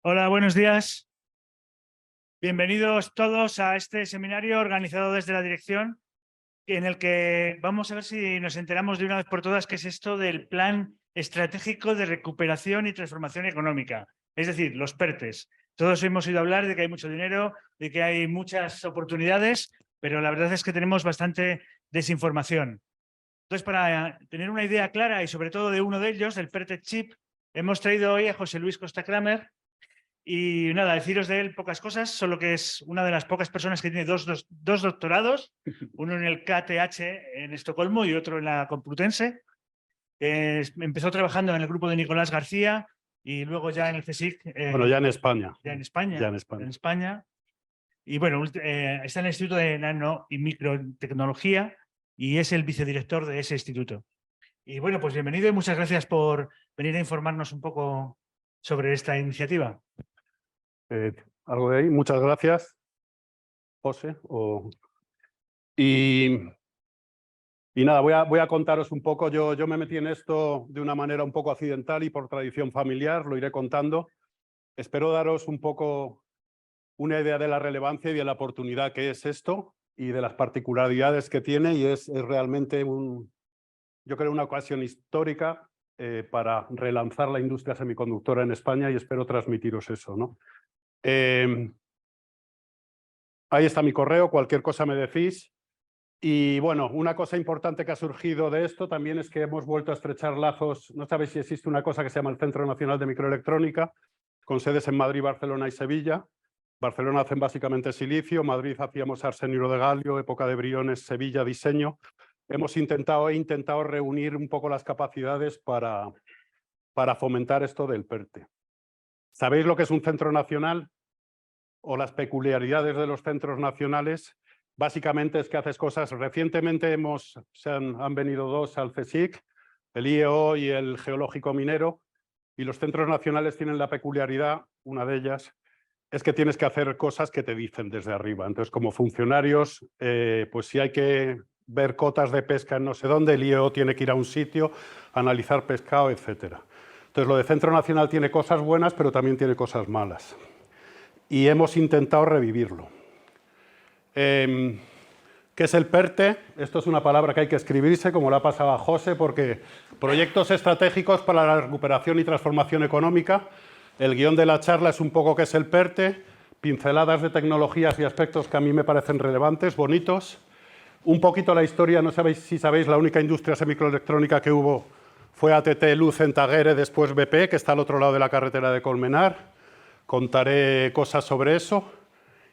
Hola, buenos días. Bienvenidos todos a este seminario organizado desde la dirección, en el que vamos a ver si nos enteramos de una vez por todas qué es esto del Plan Estratégico de Recuperación y Transformación Económica, es decir, los PERTES. Todos hemos oído hablar de que hay mucho dinero, de que hay muchas oportunidades, pero la verdad es que tenemos bastante desinformación. Entonces, para tener una idea clara y sobre todo de uno de ellos, del PERTE Chip, hemos traído hoy a José Luis Costa Kramer. Y nada, deciros de él pocas cosas, solo que es una de las pocas personas que tiene dos doctorados, uno en el KTH en Estocolmo y otro en la Complutense. Empezó trabajando en el grupo de Nicolás García y luego ya en el CSIC. Bueno, ya en España. Ya en España. Ya en España. En España. Y bueno, está en el Instituto de Nano y Microtecnología y es el vicedirector de ese instituto. Y bueno, pues bienvenido y muchas gracias por venir a informarnos un poco sobre esta iniciativa. Algo de ahí. Muchas gracias, José. Y nada, voy a contaros un poco. Yo me metí en esto de una manera un poco accidental y por tradición familiar, lo iré contando. Espero daros un poco una idea de la relevancia y de la oportunidad que es esto y de las particularidades que tiene, y es realmente yo creo, una ocasión histórica para relanzar la industria semiconductora en España, y espero transmitiros eso, ¿no? Ahí está mi correo, cualquier cosa me decís. Y bueno, una cosa importante que ha surgido de esto también es que hemos vuelto a estrechar lazos. No sabéis si existe una cosa que se llama el Centro Nacional de Microelectrónica, con sedes en Madrid, Barcelona y Sevilla. Barcelona hacen básicamente silicio, Madrid hacíamos arsenio de galio, época de briones, Sevilla diseño. He intentado reunir un poco las capacidades para fomentar esto del PERTE. ¿Sabéis lo que es un centro nacional? O las peculiaridades de los centros nacionales. Básicamente es que haces cosas. Recientemente han venido dos al CSIC, el IEO y el Geológico Minero, y los centros nacionales tienen la peculiaridad, una de ellas, es que tienes que hacer cosas que te dicen desde arriba. Entonces, como funcionarios, pues si hay que ver cotas de pesca en no sé dónde, el IEO tiene que ir a un sitio, analizar pescado, etc. Entonces, lo de Centro Nacional tiene cosas buenas, pero también tiene cosas malas. Y hemos intentado revivirlo. ¿Qué es el PERTE? Esto es una palabra que hay que escribirse, como le ha pasado a José, porque proyectos estratégicos para la recuperación y transformación económica. El guión de la charla es un poco qué es el PERTE, pinceladas de tecnologías y aspectos que a mí me parecen relevantes, bonitos. Un poquito la historia, no sabéis si sabéis, la única industria semicroelectrónica que hubo fue ATT, Lucent, Taguere, después BP, que está al otro lado de la carretera de Colmenar. Contaré cosas sobre eso.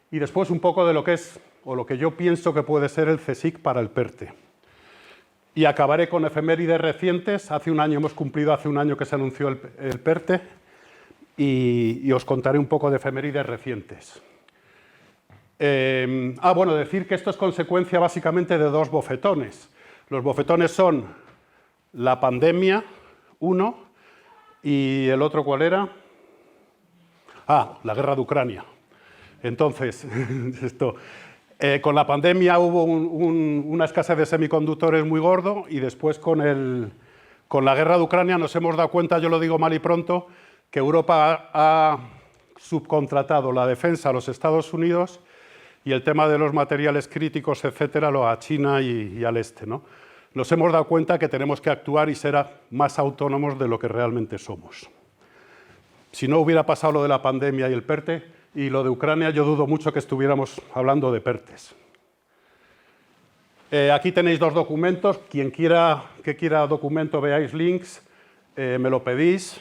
Y después un poco de lo que es, o lo que yo pienso que puede ser el CSIC para el PERTE. Y acabaré con efemérides recientes. Hemos cumplido hace un año que se anunció el PERTE, y os contaré un poco de efemérides recientes. Bueno, decir que esto es consecuencia básicamente de dos bofetones. Los bofetones son la pandemia, uno, y el otro, ¿cuál era? La guerra de Ucrania. Entonces, con la pandemia hubo una escasez de semiconductores muy gordo, y después con la guerra de Ucrania nos hemos dado cuenta, yo lo digo mal y pronto, que Europa ha subcontratado la defensa a los Estados Unidos y el tema de los materiales críticos, etcétera, a China y al este, ¿no? Nos hemos dado cuenta que tenemos que actuar y ser más autónomos de lo que realmente somos. Si no hubiera pasado lo de la pandemia y el PERTE y lo de Ucrania, yo dudo mucho que estuviéramos hablando de PERTES. Aquí tenéis dos documentos. Quien quiera documento, veáis links, me lo pedís.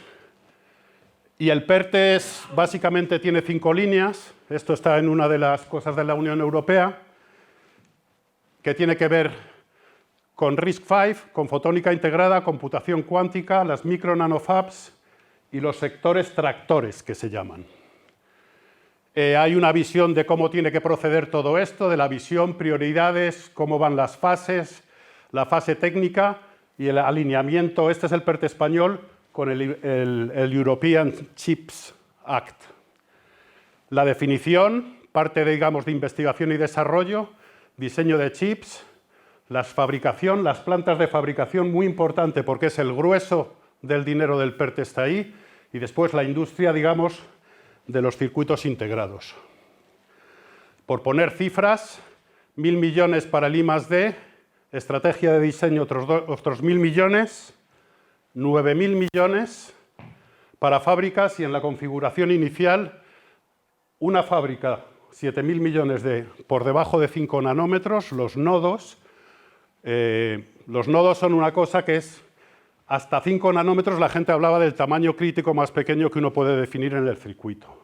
Y el PERTE básicamente tiene 5 líneas. Esto está en una de las cosas de la Unión Europea, que tiene que ver con RISC-V, con fotónica integrada, computación cuántica, las micro-nanofabs y los sectores tractores, que se llaman. Hay una visión de cómo tiene que proceder todo esto, de la visión, prioridades, cómo van las fases, la fase técnica y el alineamiento. Este es el PERTE español con el European Chips Act. La definición, parte digamos, de investigación y desarrollo, diseño de chips, las plantas de fabricación, muy importante porque es el grueso del dinero del PERTE está ahí, y después la industria, digamos, de los circuitos integrados. Por poner cifras, 1.000 millones para el I+D, estrategia de diseño otros 1.000 millones, 9.000 millones para fábricas y en la configuración inicial una fábrica 7.000 millones por debajo de 5 nanómetros, los nodos. Los nodos son una cosa que es hasta 5 nanómetros, la gente hablaba del tamaño crítico más pequeño que uno puede definir en el circuito.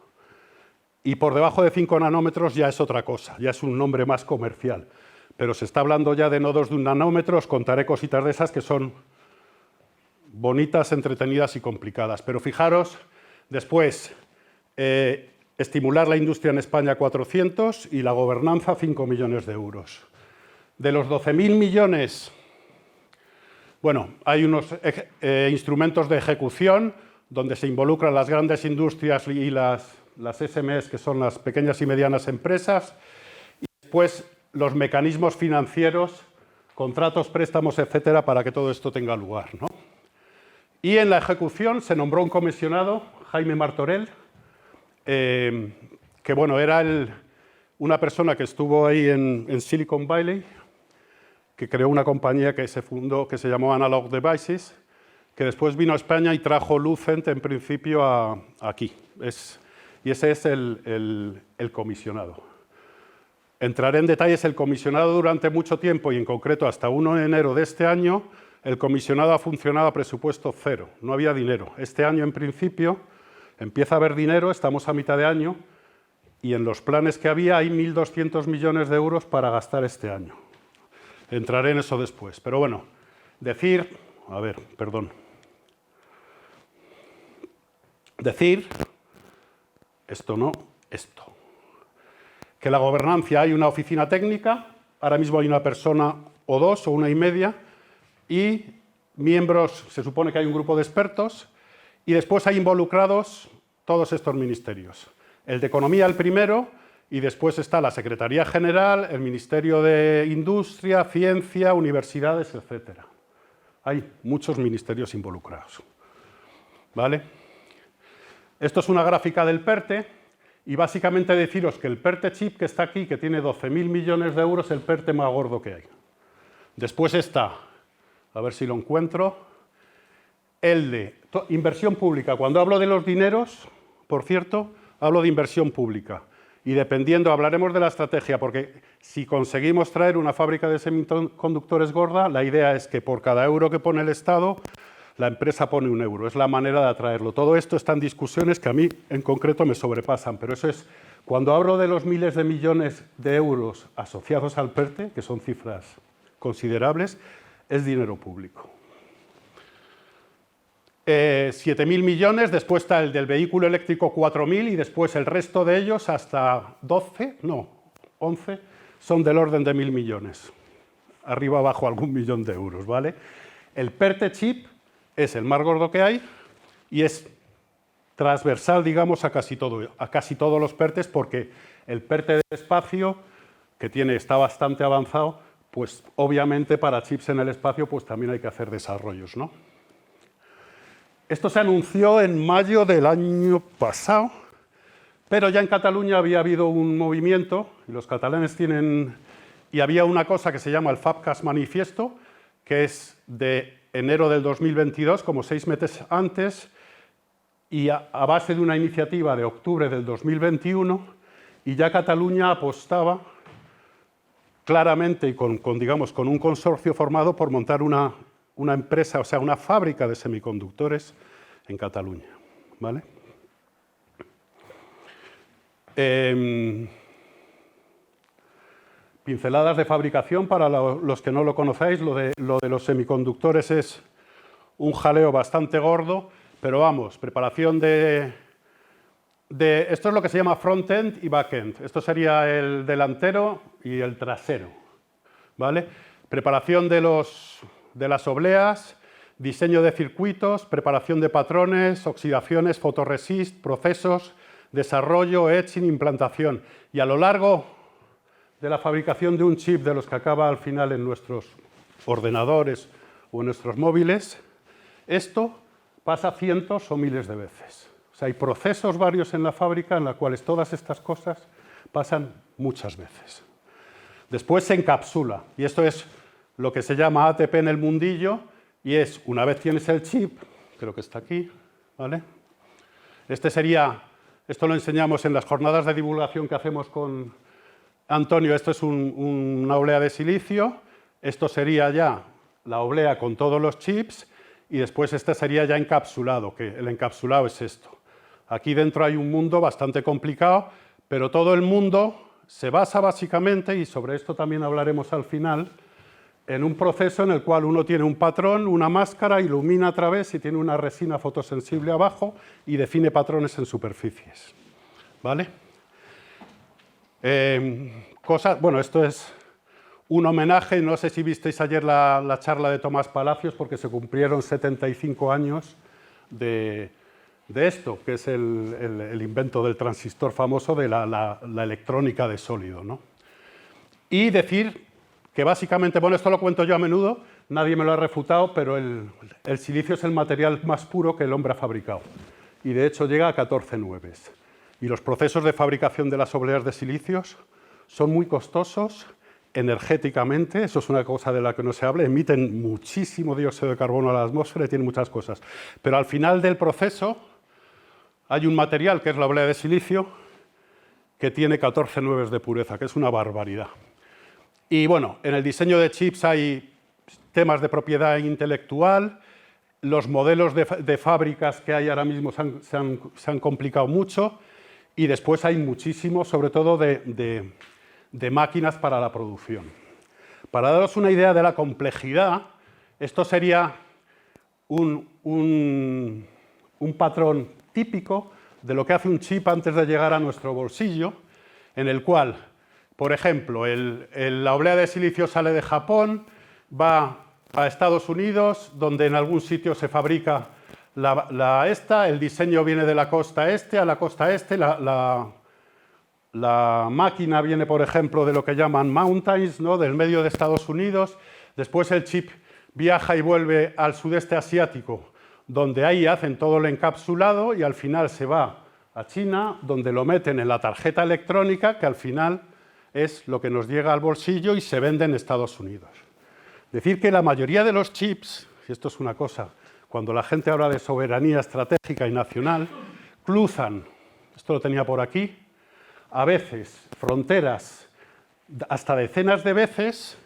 Y por debajo de 5 nanómetros ya es otra cosa, ya es un nombre más comercial. Pero se está hablando ya de nodos de 1 nanómetro, os contaré cositas de esas que son bonitas, entretenidas y complicadas. Pero fijaros, después, estimular la industria en España 400 y la gobernanza 5 millones de euros. De los 12.000 millones, bueno, hay unos instrumentos de ejecución donde se involucran las grandes industrias y las SMEs, que son las pequeñas y medianas empresas, y después los mecanismos financieros, contratos, préstamos, etcétera, para que todo esto tenga lugar, ¿no? Y en la ejecución se nombró un comisionado, Jaime Martorell, que bueno, era una persona que estuvo ahí en Silicon Valley, que creó una compañía que se fundó, que se llamó Analog Devices, que después vino a España y trajo Lucent en principio aquí. Y ese es el comisionado. Entraré en detalles. El comisionado durante mucho tiempo y en concreto hasta 1 de enero de este año, el comisionado ha funcionado a presupuesto cero, no había dinero. Este año en principio empieza a haber dinero, estamos a mitad de año y en los planes que había hay 1.200 millones de euros para gastar este año. Entraré en eso después, pero bueno, decir, esto no, esto. Que la gobernanza, hay una oficina técnica, ahora mismo hay una persona o dos o 1,5 y miembros, se supone que hay un grupo de expertos y después hay involucrados todos estos ministerios. El de Economía el primero y después está la Secretaría General, el Ministerio de Industria, Ciencia, Universidades, etcétera. Hay muchos ministerios involucrados. ¿Vale? Esto es una gráfica del PERTE y básicamente deciros que el PERTE chip que está aquí, que tiene 12.000 millones de euros, es el PERTE más gordo que hay. Después está, a ver si lo encuentro, el de inversión pública. Cuando hablo de los dineros, por cierto, hablo de inversión pública. Y dependiendo, hablaremos de la estrategia, porque si conseguimos traer una fábrica de semiconductores gorda, la idea es que por cada euro que pone el Estado, la empresa pone 1 euro. Es la manera de atraerlo. Todo esto está en discusiones que a mí, en concreto, me sobrepasan. Pero eso es, cuando hablo de los miles de millones de euros asociados al PERTE, que son cifras considerables, es dinero público. 7.000 millones, después está el del vehículo eléctrico 4.000 y después el resto de ellos hasta 11, son del orden de 1.000 millones. Arriba abajo algún millón de euros, ¿vale? El PERTE chip es el más gordo que hay y es transversal, digamos, a casi todos los PERTEs, porque el PERTE del espacio, que está bastante avanzado, pues obviamente para chips en el espacio pues también hay que hacer desarrollos, ¿no? Esto se anunció en mayo del año pasado, pero ya en Cataluña había habido un movimiento, y los catalanes y había una cosa que se llama el FABCAS Manifiesto, que es de enero del 2022, como 6 meses antes, y a base de una iniciativa de octubre del 2021, y ya Cataluña apostaba claramente y con un consorcio formado por montar una empresa, o sea, una fábrica de semiconductores en Cataluña, ¿vale? Pinceladas de fabricación para los que no lo conocéis. Lo de los semiconductores es un jaleo bastante gordo, pero vamos, preparación esto es lo que se llama front-end y back-end. Esto sería el delantero y el trasero, ¿vale? Preparación de las obleas, diseño de circuitos, preparación de patrones, oxidaciones, fotoresist, procesos, desarrollo, etching, implantación. Y a lo largo de la fabricación de un chip de los que acaba al final en nuestros ordenadores o en nuestros móviles, esto pasa cientos o miles de veces. O O sea, hay procesos varios en la fábrica en los cuales todas estas cosas pasan muchas veces. Después se encapsula, y esto es lo que se llama ATP en el mundillo, y es, una vez tienes el chip, creo que está aquí, ¿vale? Esto lo enseñamos en las jornadas de divulgación que hacemos con Antonio. Esto es una oblea de silicio, esto sería ya la oblea con todos los chips, y después este sería ya encapsulado, que el encapsulado es esto. Aquí dentro hay un mundo bastante complicado, pero todo el mundo se basa básicamente, y sobre esto también hablaremos al final, en un proceso en el cual uno tiene un patrón, una máscara, ilumina a través y tiene una resina fotosensible abajo y define patrones en superficies. ¿Vale? Bueno, esto es un homenaje, no sé si visteis ayer la charla de Tomás Palacios, porque se cumplieron 75 años de esto, que es el invento del transistor famoso de la electrónica de sólido, ¿no? Y decir que básicamente, bueno, esto lo cuento yo a menudo, nadie me lo ha refutado, pero el silicio es el material más puro que el hombre ha fabricado. Y de hecho llega a 14 nueves. Y los procesos de fabricación de las obleas de silicios son muy costosos energéticamente, eso es una cosa de la que no se habla, emiten muchísimo dióxido de carbono a la atmósfera y tienen muchas cosas. Pero al final del proceso hay un material, que es la oblea de silicio, que tiene 14 nueves de pureza, que es una barbaridad. Y bueno, en el diseño de chips hay temas de propiedad intelectual, los modelos de fábricas que hay ahora mismo se han complicado mucho, y después hay muchísimo, sobre todo de máquinas para la producción. Para daros una idea de la complejidad, esto sería un patrón típico de lo que hace un chip antes de llegar a nuestro bolsillo, en el cual, por ejemplo, la oblea de silicio sale de Japón, va a Estados Unidos, donde en algún sitio se fabrica el diseño viene de la costa este a la costa este, la máquina viene, por ejemplo, de lo que llaman mountains, ¿no?, del medio de Estados Unidos, después el chip viaja y vuelve al sudeste asiático, donde ahí hacen todo el encapsulado y al final se va a China, donde lo meten en la tarjeta electrónica, que al final es lo que nos llega al bolsillo y se vende en Estados Unidos. Decir que la mayoría de los chips, y esto es una cosa, cuando la gente habla de soberanía estratégica y nacional, cruzan, esto lo tenía por aquí, a veces fronteras hasta decenas de veces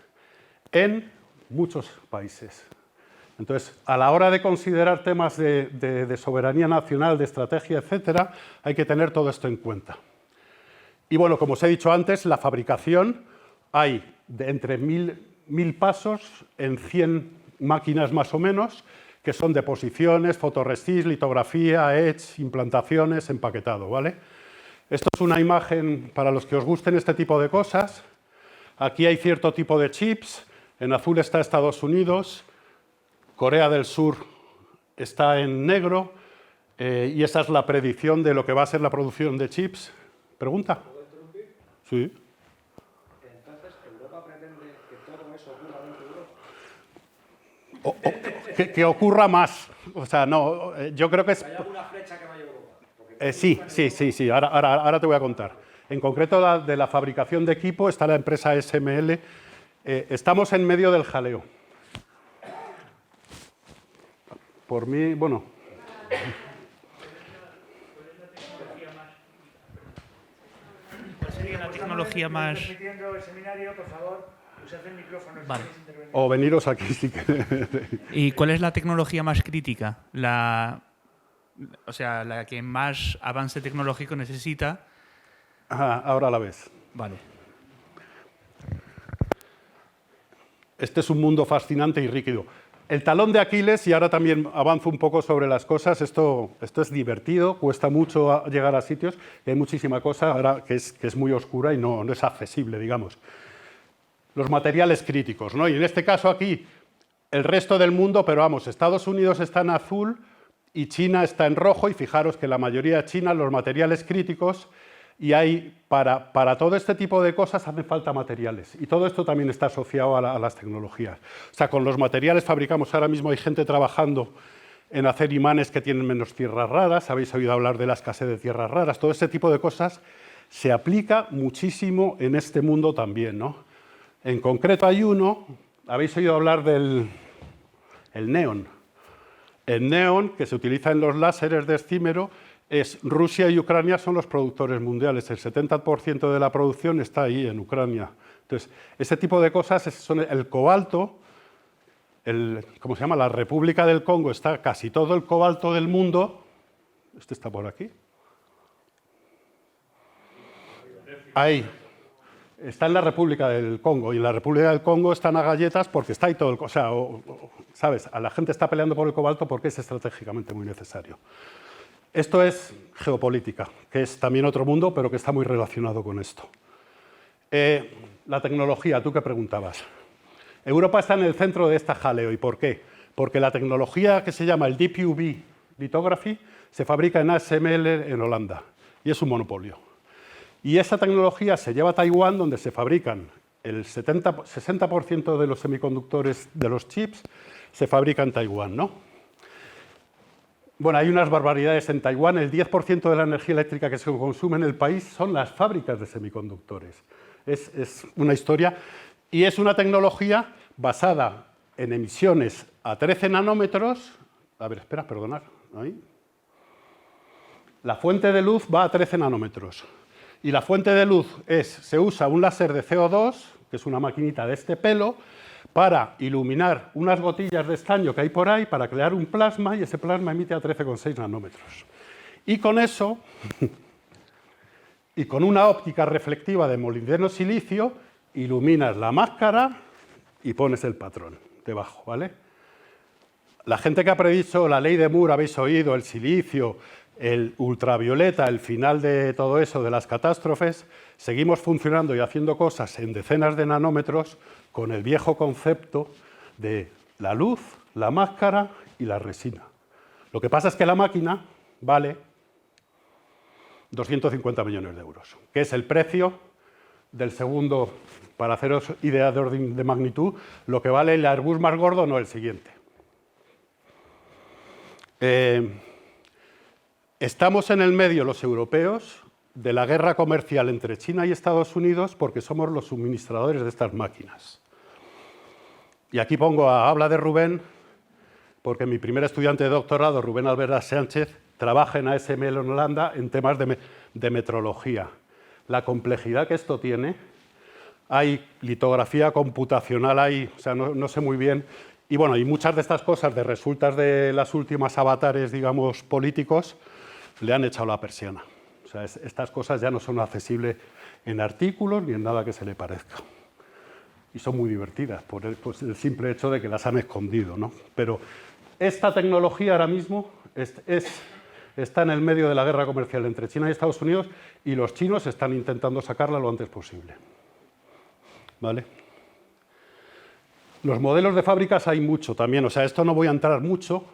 en muchos países. Entonces, a la hora de considerar temas de soberanía nacional, de estrategia, etcétera, hay que tener todo esto en cuenta. Y bueno, como os he dicho antes, la fabricación hay entre 1000 pasos en 100 máquinas más o menos, que son deposiciones, fotorresist, litografía, etch, implantaciones, empaquetado, ¿vale? Esto es una imagen para los que os gusten este tipo de cosas. Aquí hay cierto tipo de chips. En azul está Estados Unidos, Corea del Sur está en negro, y esa es la predicción de lo que va a ser la producción de chips. ¿Pregunta? ¿Puedo interrumpir? Sí. Entonces, ¿Europa pretende que todo eso ocurra dentro de Europa? Que ocurra más. O sea, no, yo creo que es... ¿Hay alguna flecha que vaya a Europa? Sí. Ahora te voy a contar. En concreto, de la fabricación de equipo está la empresa SML. Estamos en medio del jaleo. Por mí, bueno... ¿Cuál sería la tecnología más...? Repitiendo el seminario, por favor, usad el micrófono. Vale. O veniros aquí si queréis. ¿Y cuál es la tecnología más crítica? O sea, la que más avance tecnológico necesita. Ajá, ahora la ves. Vale. Este es un mundo fascinante y rígido. El talón de Aquiles, y ahora también avanzo un poco sobre las cosas, esto es divertido, cuesta mucho llegar a sitios, y hay muchísima cosa ahora que es muy oscura y no es accesible, digamos. Los materiales críticos, ¿no? Y en este caso aquí, el resto del mundo, pero vamos, Estados Unidos está en azul y China está en rojo, y fijaros que la mayoría de China, los materiales críticos, y hay, para todo este tipo de cosas hacen falta materiales. Y todo esto también está asociado a las tecnologías. O sea, con los materiales fabricamos, ahora mismo hay gente trabajando en hacer imanes que tienen menos tierras raras, habéis oído hablar de la escasez de tierras raras, todo ese tipo de cosas se aplica muchísimo en este mundo también, ¿no? En concreto hay uno, habéis oído hablar del neón. El neón, que se utiliza en los láseres de escímero, Rusia y Ucrania son los productores mundiales. El 70% de la producción está ahí, en Ucrania. Entonces, ese tipo de cosas son el cobalto, ¿cómo se llama? La República del Congo está casi todo el cobalto del mundo. Este está por aquí. Ahí. Está en la República del Congo, y en la República del Congo están a galletas porque está ahí todo el... O sea, ¿sabes? A la gente está peleando por el cobalto porque es estratégicamente muy necesario. Esto es geopolítica, que es también otro mundo, pero que está muy relacionado con esto. La tecnología, ¿tú qué preguntabas? Europa está en el centro de esta jaleo, ¿y por qué? Porque la tecnología que se llama el Deep UV Lithography se fabrica en ASML en Holanda, y es un monopolio. Y esa tecnología se lleva a Taiwán, donde se fabrican el 60% de los semiconductores de los chips, se fabrica en Taiwán, ¿no? Bueno, hay unas barbaridades en Taiwán. El 10% de la energía eléctrica que se consume en el país son las fábricas de semiconductores. Es una historia y es una tecnología basada en emisiones a 13 nanómetros. A ver, espera, perdonad. Ahí. La fuente de luz va a 13 nanómetros. Y la fuente de luz se usa un láser de CO2, que es una maquinita de este pelo, para iluminar unas gotillas de estaño que hay por ahí, para crear un plasma, y ese plasma emite a 13,6 nanómetros. Y con eso, y con una óptica reflectiva de molibdeno-silicio, iluminas la máscara y pones el patrón debajo, ¿vale? La gente que ha predicho la ley de Moore, habéis oído, el silicio, el ultravioleta, el final de todo eso, de las catástrofes, seguimos funcionando y haciendo cosas en decenas de nanómetros con el viejo concepto de la luz, la máscara y la resina. Lo que pasa es que la máquina vale 250 millones de euros, que es el precio del segundo, para haceros idea de orden de magnitud, lo que vale el Airbus más gordo, no el siguiente. Estamos en el medio, los europeos, de la guerra comercial entre China y Estados Unidos porque somos los suministradores de estas máquinas. Y aquí habla de Rubén, porque mi primer estudiante de doctorado, Rubén Alberda Sánchez, trabaja en ASML en Holanda en temas de metrología. La complejidad que esto tiene, hay litografía computacional, o sea, no sé muy bien. Y bueno, y muchas de estas cosas de resultas de las últimas avatares, digamos, políticos, le han echado la persiana. O sea, estas cosas ya no son accesibles en artículos ni en nada que se le parezca. Y son muy divertidas por el simple hecho de que las han escondido, ¿no? Pero esta tecnología ahora mismo está en el medio de la guerra comercial entre China y Estados Unidos y los chinos están intentando sacarla lo antes posible. ¿Vale? Los modelos de fábricas hay mucho también, o sea, esto no voy a entrar mucho,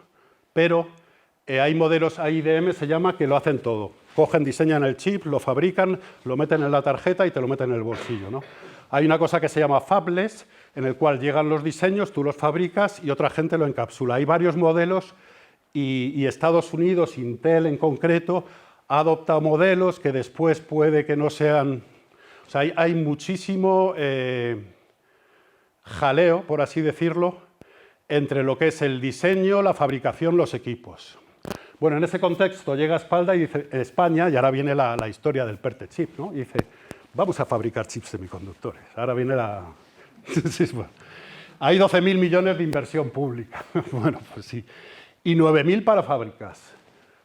pero hay modelos, IDM se llama, que lo hacen todo. Cogen, diseñan el chip, lo fabrican, lo meten en la tarjeta y te lo meten en el bolsillo, ¿no? Hay una cosa que se llama fabless, en el cual llegan los diseños, tú los fabricas y otra gente lo encapsula. Hay varios modelos y Estados Unidos, Intel en concreto, ha adoptado modelos que después puede que no sean... O sea, hay muchísimo jaleo, por así decirlo, entre lo que es el diseño, la fabricación, los equipos. Bueno, en ese contexto llega Espalda y dice, España, y ahora viene la historia del PERTE chip, ¿no? Y dice, vamos a fabricar chips semiconductores. Ahora viene la... Hay 12.000 millones de inversión pública. Bueno, pues sí. Y 9.000 para fábricas.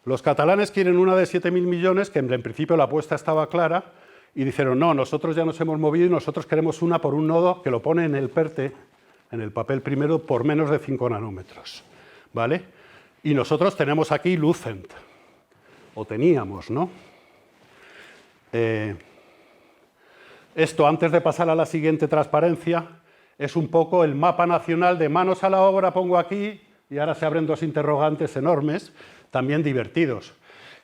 Los catalanes quieren una de 7.000 millones, que en principio la apuesta estaba clara, y dijeron, no, nosotros ya nos hemos movido y nosotros queremos una por un nodo que lo pone en el PERTE, en el papel primero, por menos de 5 nanómetros. ¿Vale? Y nosotros tenemos aquí Lucent, o teníamos, ¿no? Esto, antes de pasar a la siguiente transparencia, es un poco el mapa nacional de manos a la obra, pongo aquí, y ahora se abren dos interrogantes enormes, también divertidos.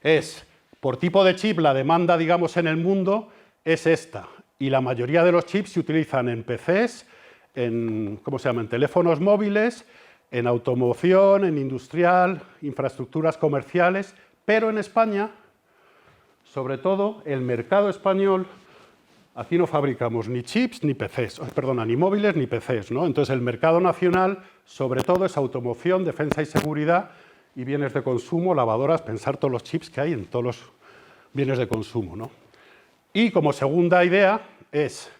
Es, por tipo de chip, la demanda, digamos, en el mundo es esta, y la mayoría de los chips se utilizan en PCs, en, ¿cómo se llama?, en teléfonos móviles, en automoción, en industrial, infraestructuras comerciales, pero en España, sobre todo, el mercado español, aquí no fabricamos ni chips ni PCs, perdona, ni móviles ni PCs, ¿no? Entonces el mercado nacional, sobre todo, es automoción, defensa y seguridad y bienes de consumo, lavadoras, pensar todos los chips que hay en todos los bienes de consumo, ¿no? Y como segunda idea es,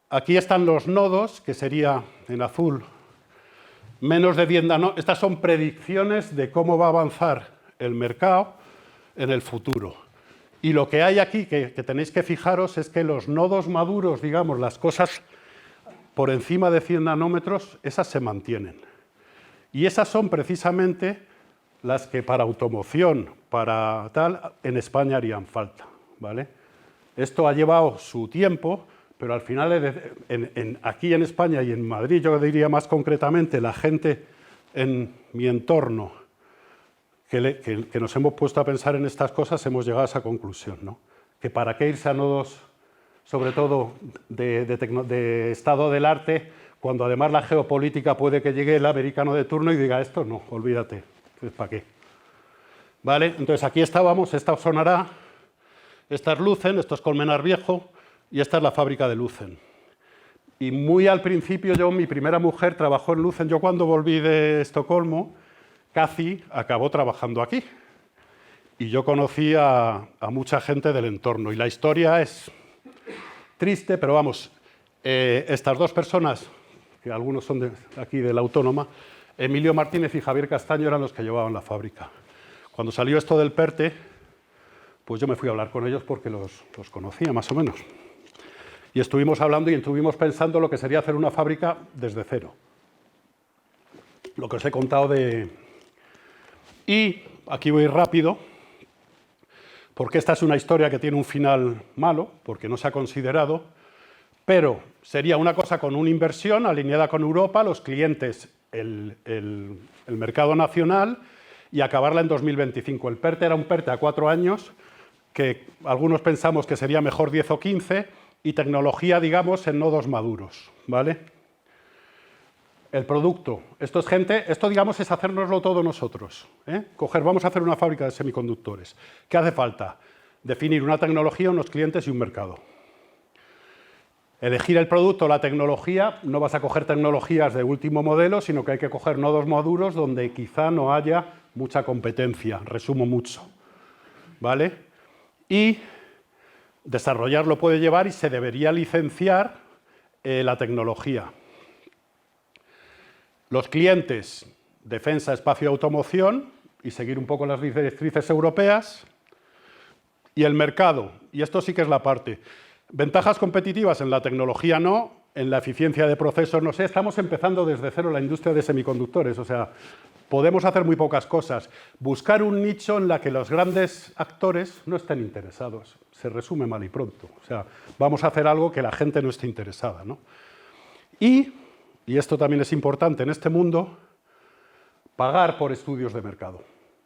aquí están los nodos, que sería en azul, menos de 10 nanometros. Estas son predicciones de cómo va a avanzar el mercado en el futuro. Y lo que hay aquí, que tenéis que fijaros, es que los nodos maduros, digamos, las cosas por encima de 100 nanómetros, esas se mantienen. Y esas son precisamente las que para automoción, para tal, en España harían falta, ¿vale? Esto ha llevado su tiempo, pero al final aquí en España y en Madrid, yo diría más concretamente, la gente en mi entorno que nos hemos puesto a pensar en estas cosas, hemos llegado a esa conclusión, ¿no? Que para qué irse a nodos, sobre todo de estado del arte, cuando además la geopolítica puede que llegue el americano de turno y diga esto, no, olvídate, ¿para qué? ¿Vale? Entonces aquí estábamos, esta os sonará, esta es Lucen, esto es Colmenar Viejo y esta es la fábrica de Lucen. Y muy al principio mi primera mujer trabajó en Lucen. Yo cuando volví de Estocolmo, Kathy acabó trabajando aquí. Y yo conocí a mucha gente del entorno. Y la historia es triste, pero vamos, estas dos personas, que algunos son de aquí de la Autónoma, Emilio Martínez y Javier Castaño eran los que llevaban la fábrica. Cuando salió esto del PERTE, pues yo me fui a hablar con ellos porque los conocía más o menos. Y estuvimos hablando y estuvimos pensando lo que sería hacer una fábrica desde cero. Lo que os he contado de... Y aquí voy rápido, porque esta es una historia que tiene un final malo, porque no se ha considerado, pero sería una cosa con una inversión alineada con Europa, los clientes, el mercado nacional y acabarla en 2025. El PERTE era un PERTE a 4 años, que algunos pensamos que sería mejor 10 o 15, y tecnología, digamos, en nodos maduros, ¿vale? El producto, esto digamos es hacérnoslo todo nosotros, ¿eh? Vamos a hacer una fábrica de semiconductores. ¿Qué hace falta? Definir una tecnología, unos clientes y un mercado. Elegir el producto, la tecnología, no vas a coger tecnologías de último modelo, sino que hay que coger nodos maduros donde quizá no haya mucha competencia, resumo mucho, ¿vale? Y desarrollarlo puede llevar y se debería licenciar la tecnología. Los clientes, defensa, espacio y automoción, y seguir un poco las directrices europeas. Y el mercado, y esto sí que es la parte. Ventajas competitivas en la tecnología no, en la eficiencia de procesos no sé, estamos empezando desde cero la industria de semiconductores, o sea, podemos hacer muy pocas cosas. Buscar un nicho en la que los grandes actores no estén interesados, se resume mal y pronto. O sea, vamos a hacer algo que la gente no esté interesada, ¿no? Y esto también es importante en este mundo, pagar por estudios de mercado.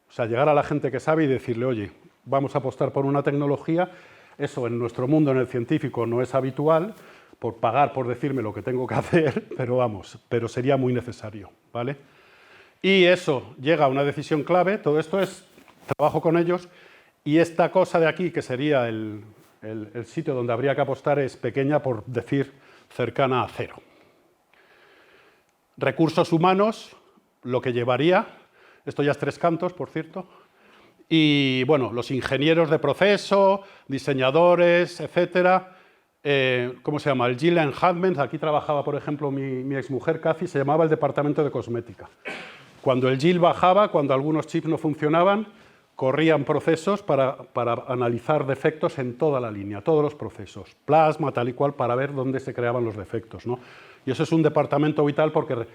O sea, llegar a la gente que sabe y decirle, oye, vamos a apostar por una tecnología, eso en nuestro mundo, en el científico, no es habitual, por pagar, por decirme lo que tengo que hacer, pero vamos, pero sería muy necesario, ¿vale? Y eso llega a una decisión clave, todo esto es trabajo con ellos, y esta cosa de aquí, que sería el sitio donde habría que apostar, es pequeña, por decir, cercana a cero. Recursos humanos, lo que llevaría, esto ya es Tres Cantos, por cierto, y bueno, los ingenieros de proceso, diseñadores, etcétera. ¿Cómo se llama? El Yield Enhancement, aquí trabajaba, por ejemplo, mi exmujer Kathy, se llamaba el departamento de cosmética. Cuando el yield bajaba, cuando algunos chips no funcionaban, corrían procesos para analizar defectos en toda la línea, todos los procesos, plasma, tal y cual, para ver dónde se creaban los defectos, ¿no? Y eso es un departamento vital porque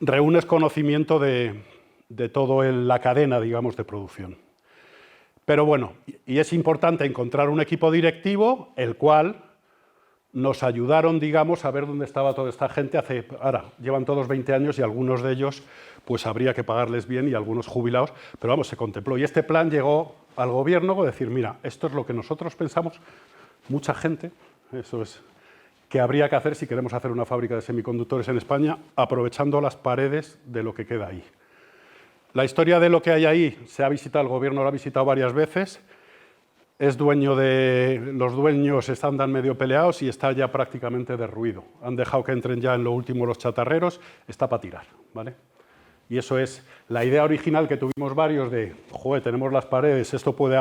reúnes conocimiento de toda la cadena, digamos, de producción. Pero bueno, y es importante encontrar un equipo directivo, el cual nos ayudaron, digamos, a ver dónde estaba toda esta gente. Ahora, llevan todos 20 años y algunos de ellos, pues habría que pagarles bien y algunos jubilados, pero vamos, se contempló. Y este plan llegó al gobierno a decir, mira, esto es lo que nosotros pensamos, mucha gente, eso es. que habría que hacer si queremos hacer una fábrica de semiconductores en España, aprovechando las paredes de lo que queda ahí. La historia de lo que hay ahí se ha visitado, el gobierno lo ha visitado varias veces, es dueño de, los dueños están medio peleados y está ya prácticamente derruido. Han dejado que entren ya en lo último los chatarreros, está para tirar, ¿vale? Y eso es la idea original que tuvimos varios de, joder, tenemos las paredes, esto puede...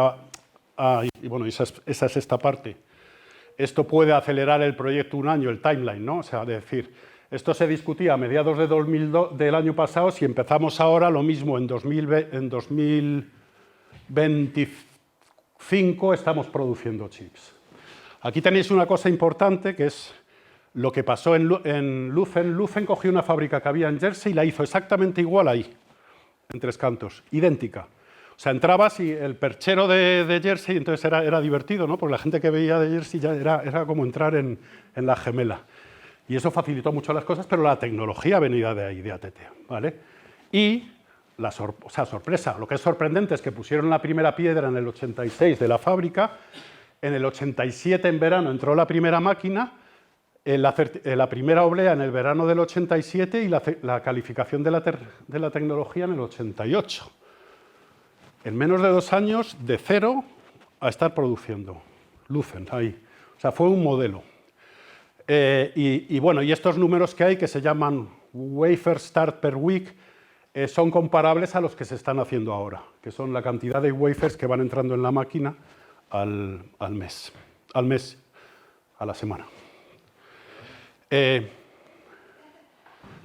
y bueno, esa es esta parte. Esto puede acelerar el proyecto un año, el timeline, ¿no? O sea, decir, esto se discutía a mediados de 2002, del año pasado, si empezamos ahora lo mismo en 2025 estamos produciendo chips. Aquí tenéis una cosa importante que es lo que pasó en Lucen. Lucen cogió una fábrica que había en Jersey y la hizo exactamente igual ahí, en Tres Cantos, idéntica. O sea, entrabas y el perchero de Jersey, entonces era divertido, ¿no? Porque la gente que veía de Jersey ya era como entrar en la gemela. Y eso facilitó mucho las cosas, pero la tecnología venía de ahí, de ATT, ¿vale? Y, sorpresa, lo que es sorprendente es que pusieron la primera piedra en el 86 de la fábrica, en el 87 en verano entró la primera máquina, la primera oblea en el verano del 87 y la calificación de la tecnología en el 88. En menos de 2 años, de 0 a estar produciendo. Lucen, ahí. O sea, fue un modelo. Bueno, y estos números que hay, que se llaman wafer start per week, son comparables a los que se están haciendo ahora, que son la cantidad de wafers que van entrando en la máquina al mes, a la semana.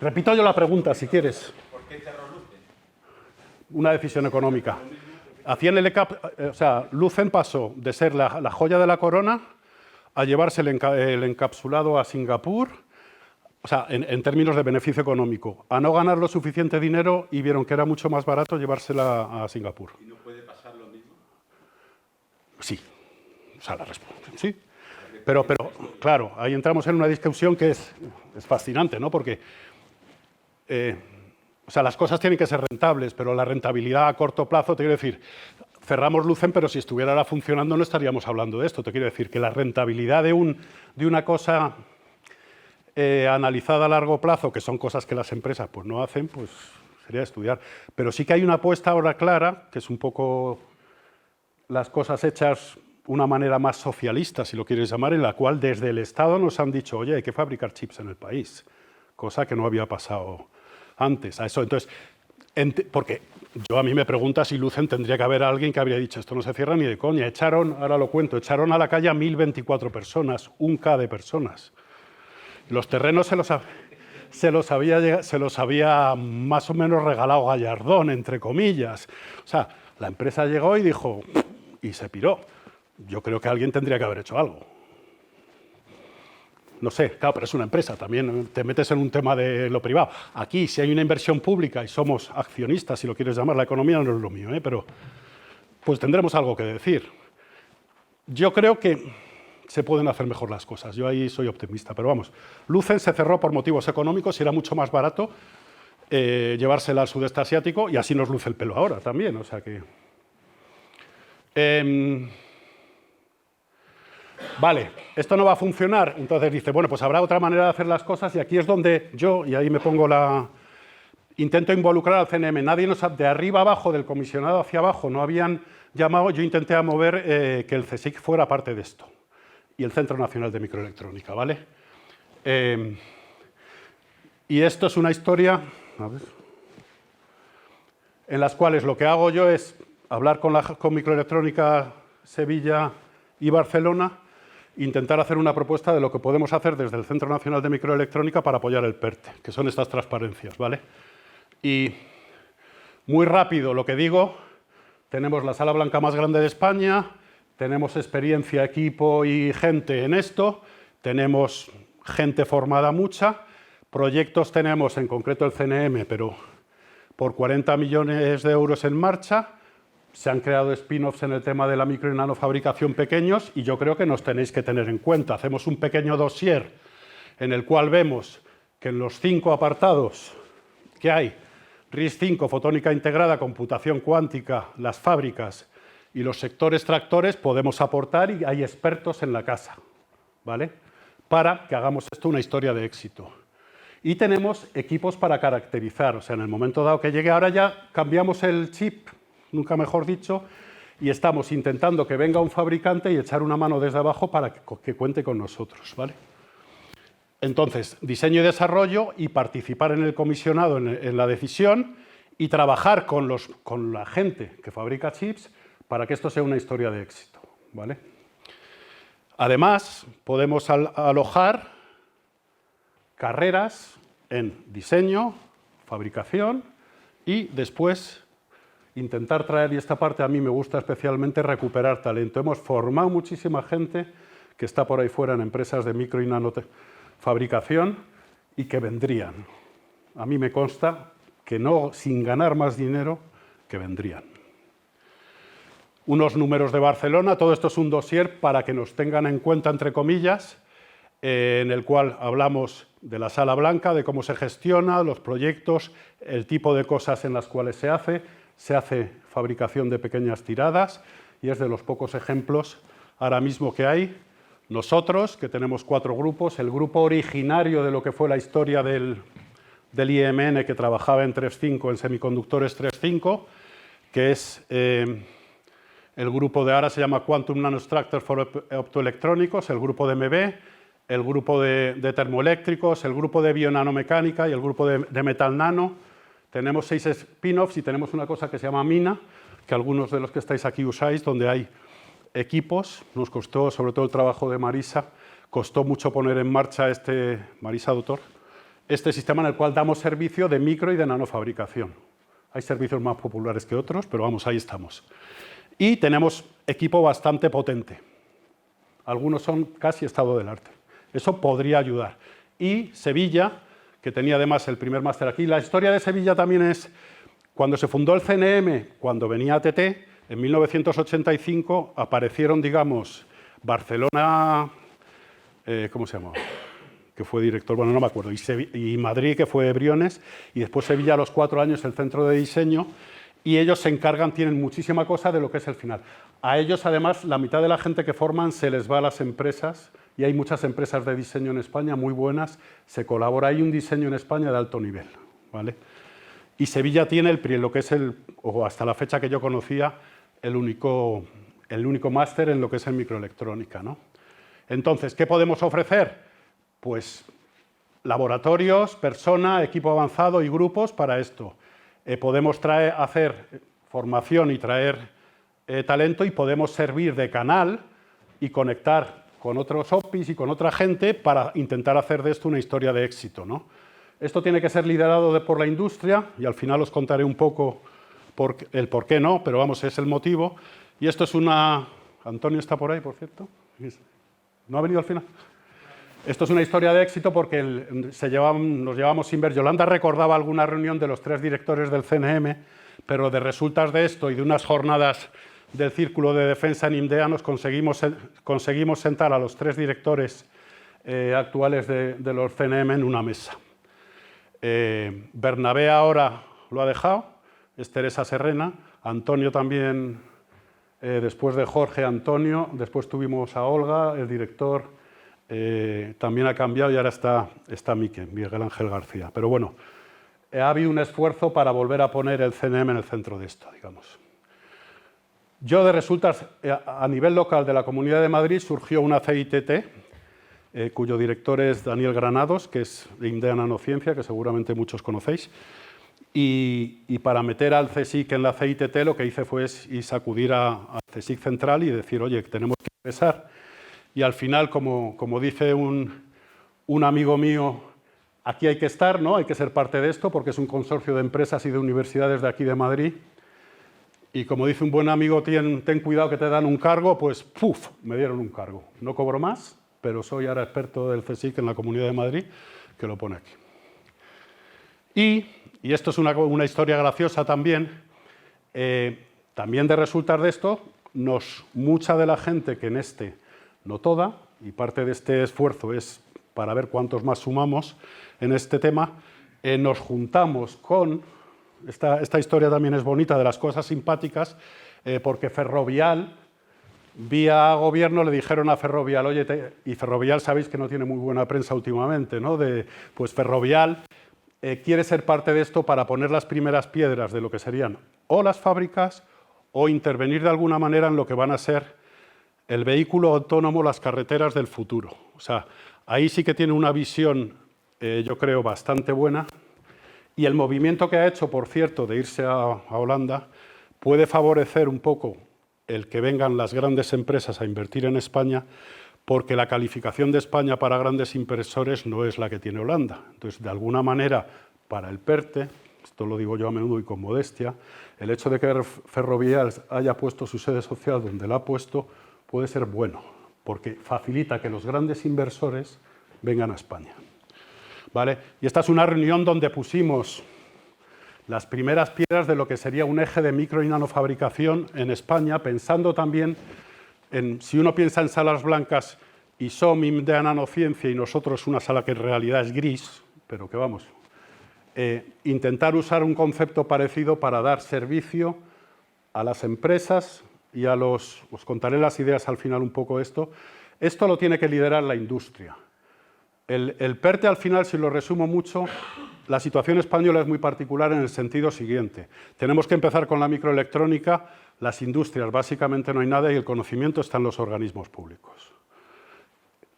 Repito yo la pregunta, si quieres. ¿Por qué cerró Lucen? Una decisión económica. Lucen pasó de ser la joya de la corona a llevarse el encapsulado a Singapur, o sea, en términos de beneficio económico, a no ganar lo suficiente dinero y vieron que era mucho más barato llevársela a Singapur. ¿Y no puede pasar lo mismo? Sí. O sea, la respuesta, sí. Pero, claro, ahí entramos en una discusión que es fascinante, ¿no? Porque las cosas tienen que ser rentables, pero la rentabilidad a corto plazo, te quiero decir, cerramos Lucen, pero si estuviera ahora funcionando no estaríamos hablando de esto. Te quiero decir que la rentabilidad de una cosa analizada a largo plazo, que son cosas que las empresas pues, no hacen, pues sería estudiar. Pero sí que hay una apuesta ahora clara, que es un poco las cosas hechas de una manera más socialista, si lo quieres llamar, en la cual desde el Estado nos han dicho, oye, hay que fabricar chips en el país, cosa que no había pasado antes. Entonces, porque a mí me pregunta si Lucen tendría que haber alguien que habría dicho, esto no se cierra ni de coña. Ahora lo cuento, echaron a la calle a 1.024 personas, 1K de personas. Los terrenos se los había más o menos regalado Gallardón, entre comillas. O sea, la empresa llegó y dijo, y se piró. Yo creo que alguien tendría que haber hecho algo. No sé, claro, pero es una empresa, también te metes en un tema de lo privado. Aquí, si hay una inversión pública y somos accionistas, si lo quieres llamar, la economía no es lo mío, pero pues tendremos algo que decir. Yo creo que se pueden hacer mejor las cosas, yo ahí soy optimista, pero vamos, Lucen se cerró por motivos económicos y era mucho más barato llevársela al sudeste asiático y así nos luce el pelo ahora también, o sea que... Vale, esto no va a funcionar, entonces dice, bueno, pues habrá otra manera de hacer las cosas y aquí es donde yo, y ahí me pongo intento involucrar al CNM, nadie de arriba abajo, del comisionado hacia abajo, no habían llamado, yo intenté mover que el CSIC fuera parte de esto, y el Centro Nacional de Microelectrónica, ¿vale? Y esto es una historia, a ver, en las cuales lo que hago yo es hablar con Microelectrónica Sevilla y Barcelona, intentar hacer una propuesta de lo que podemos hacer desde el Centro Nacional de Microelectrónica para apoyar el PERTE, que son estas transparencias, ¿vale? Y muy rápido lo que digo, tenemos la sala blanca más grande de España, tenemos experiencia, equipo y gente en esto, tenemos gente formada mucha, proyectos tenemos, en concreto el CNM, pero por 40 millones de euros en marcha. Se han creado spin-offs en el tema de la micro y nanofabricación pequeños y yo creo que nos tenéis que tener en cuenta. Hacemos un pequeño dossier en el cual vemos que en los 5 apartados que hay, RISC-V, fotónica integrada, computación cuántica, las fábricas y los sectores tractores, podemos aportar y hay expertos en la casa, ¿vale? para que hagamos esto una historia de éxito. Y tenemos equipos para caracterizar, o sea, en el momento dado que llegue, ahora ya cambiamos el chip, nunca mejor dicho, y estamos intentando que venga un fabricante y echar una mano desde abajo para que cuente con nosotros, ¿vale? Entonces, diseño y desarrollo y participar en el comisionado, en la decisión, y trabajar con la gente que fabrica chips para que esto sea una historia de éxito, ¿vale? Además, podemos alojar carreras en diseño, fabricación y después intentar traer, y esta parte a mí me gusta especialmente, recuperar talento. Hemos formado muchísima gente que está por ahí fuera en empresas de micro y nanofabricación y que vendrían. A mí me consta que no, sin ganar más dinero, que vendrían. Unos números de Barcelona, todo esto es un dossier para que nos tengan en cuenta, entre comillas, en el cual hablamos de la sala blanca, de cómo se gestiona, los proyectos, el tipo de cosas en las cuales se hace fabricación de pequeñas tiradas y es de los pocos ejemplos ahora mismo que hay. Nosotros, que tenemos 4 grupos, el grupo originario de lo que fue la historia del IMN, que trabajaba en 3.5, en semiconductores 3.5, que es el grupo de ahora se llama Quantum Nanostructures for Optoelectrónicos, el grupo de MB, el grupo de termoeléctricos, el grupo de bionanomecánica y el grupo de metal nano. Tenemos 6 spin-offs y tenemos una cosa que se llama Mina, que algunos de los que estáis aquí usáis, donde hay equipos. Nos costó, sobre todo el trabajo de Marisa, costó mucho poner en marcha Marisa Doctor, este sistema en el cual damos servicio de micro y de nanofabricación. Hay servicios más populares que otros, pero vamos, ahí estamos. Y tenemos equipo bastante potente. Algunos son casi estado del arte. Eso podría ayudar. Y Sevilla, que tenía además el primer máster aquí. La historia de Sevilla también es, cuando se fundó el CNM, cuando venía ATT, en 1985 aparecieron, digamos, Barcelona, ¿cómo se llama? Que fue director, bueno, no me acuerdo, y Madrid, que fue Briones, y después Sevilla a los 4 años el centro de diseño, y ellos se encargan, tienen muchísima cosa de lo que es el final. A ellos, además, la mitad de la gente que forman se les va a las empresas, y hay muchas empresas de diseño en España muy buenas, se colabora, hay un diseño en España de alto nivel, ¿vale? Y Sevilla tiene lo que es o hasta la fecha que yo conocía, el único máster en lo que es en microelectrónica, ¿no? Entonces, ¿qué podemos ofrecer? Pues laboratorios, persona, equipo avanzado y grupos para esto. Podemos hacer formación y traer talento y podemos servir de canal y conectar con otros OPIs y con otra gente para intentar hacer de esto una historia de éxito, ¿no? Esto tiene que ser liderado por la industria y al final os contaré un poco el por qué no, pero vamos, es el motivo. Y esto es una... Antonio está por ahí, por cierto. ¿No ha venido al final? Esto es una historia de éxito porque nos llevamos sin ver. Yolanda recordaba alguna reunión de los 3 directores del CNM, pero de resultas de esto y de unas jornadas del Círculo de Defensa en IMDEA nos conseguimos sentar a los 3 directores actuales de los CNM en una mesa. Bernabé ahora lo ha dejado, es Teresa Serrena, Antonio también, después de Jorge, Antonio, después tuvimos a Olga, el director, también ha cambiado y ahora está Miguel Ángel García. Pero bueno, ha habido un esfuerzo para volver a poner el CNM en el centro de esto, digamos. Yo de resultas, a nivel local de la Comunidad de Madrid surgió una CITT, cuyo director es Daniel Granados, que es de IMDEA Nanociencia, que seguramente muchos conocéis. Y para meter al CSIC en la CITT lo que hice fue sacudir al CSIC central y decir, oye, tenemos que empezar. Y al final, como dice un amigo mío, aquí hay que estar, ¿no? Hay que ser parte de esto porque es un consorcio de empresas y de universidades de aquí de Madrid. Y como dice un buen amigo, ten cuidado que te dan un cargo, pues ¡puf!, me dieron un cargo. No cobro más, pero soy ahora experto del CSIC en la Comunidad de Madrid, que lo pone aquí. Y esto es una historia graciosa también. También de resultas de esto, mucha de la gente que no toda, y parte de este esfuerzo es para ver cuántos más sumamos en este tema, nos juntamos con... Esta historia también es bonita, de las cosas simpáticas, porque Ferrovial vía gobierno le dijeron a Ferrovial, oye, y Ferrovial sabéis que no tiene muy buena prensa últimamente, ¿no? Pues Ferrovial quiere ser parte de esto para poner las primeras piedras de lo que serían o las fábricas o intervenir de alguna manera en lo que van a ser el vehículo autónomo, las carreteras del futuro. O sea, ahí sí que tiene una visión, yo creo, bastante buena. Y el movimiento que ha hecho, por cierto, de irse a Holanda, puede favorecer un poco el que vengan las grandes empresas a invertir en España, porque la calificación de España para grandes inversores no es la que tiene Holanda. Entonces, de alguna manera, para el PERTE, esto lo digo yo a menudo y con modestia, el hecho de que Ferrovial haya puesto su sede social donde la ha puesto puede ser bueno, porque facilita que los grandes inversores vengan a España. ¿Vale? Y esta es una reunión donde pusimos las primeras piedras de lo que sería un eje de micro y nanofabricación en España, pensando también en, si uno piensa en salas blancas y SOMIM de nanociencia y nosotros una sala que en realidad es gris, pero que vamos, intentar usar un concepto parecido para dar servicio a las empresas y a los... Os contaré las ideas al final un poco esto. Esto lo tiene que liderar la industria. El PERTE, al final, si lo resumo mucho, la situación española es muy particular en el sentido siguiente. Tenemos que empezar con la microelectrónica, las industrias básicamente no hay nada y el conocimiento está en los organismos públicos.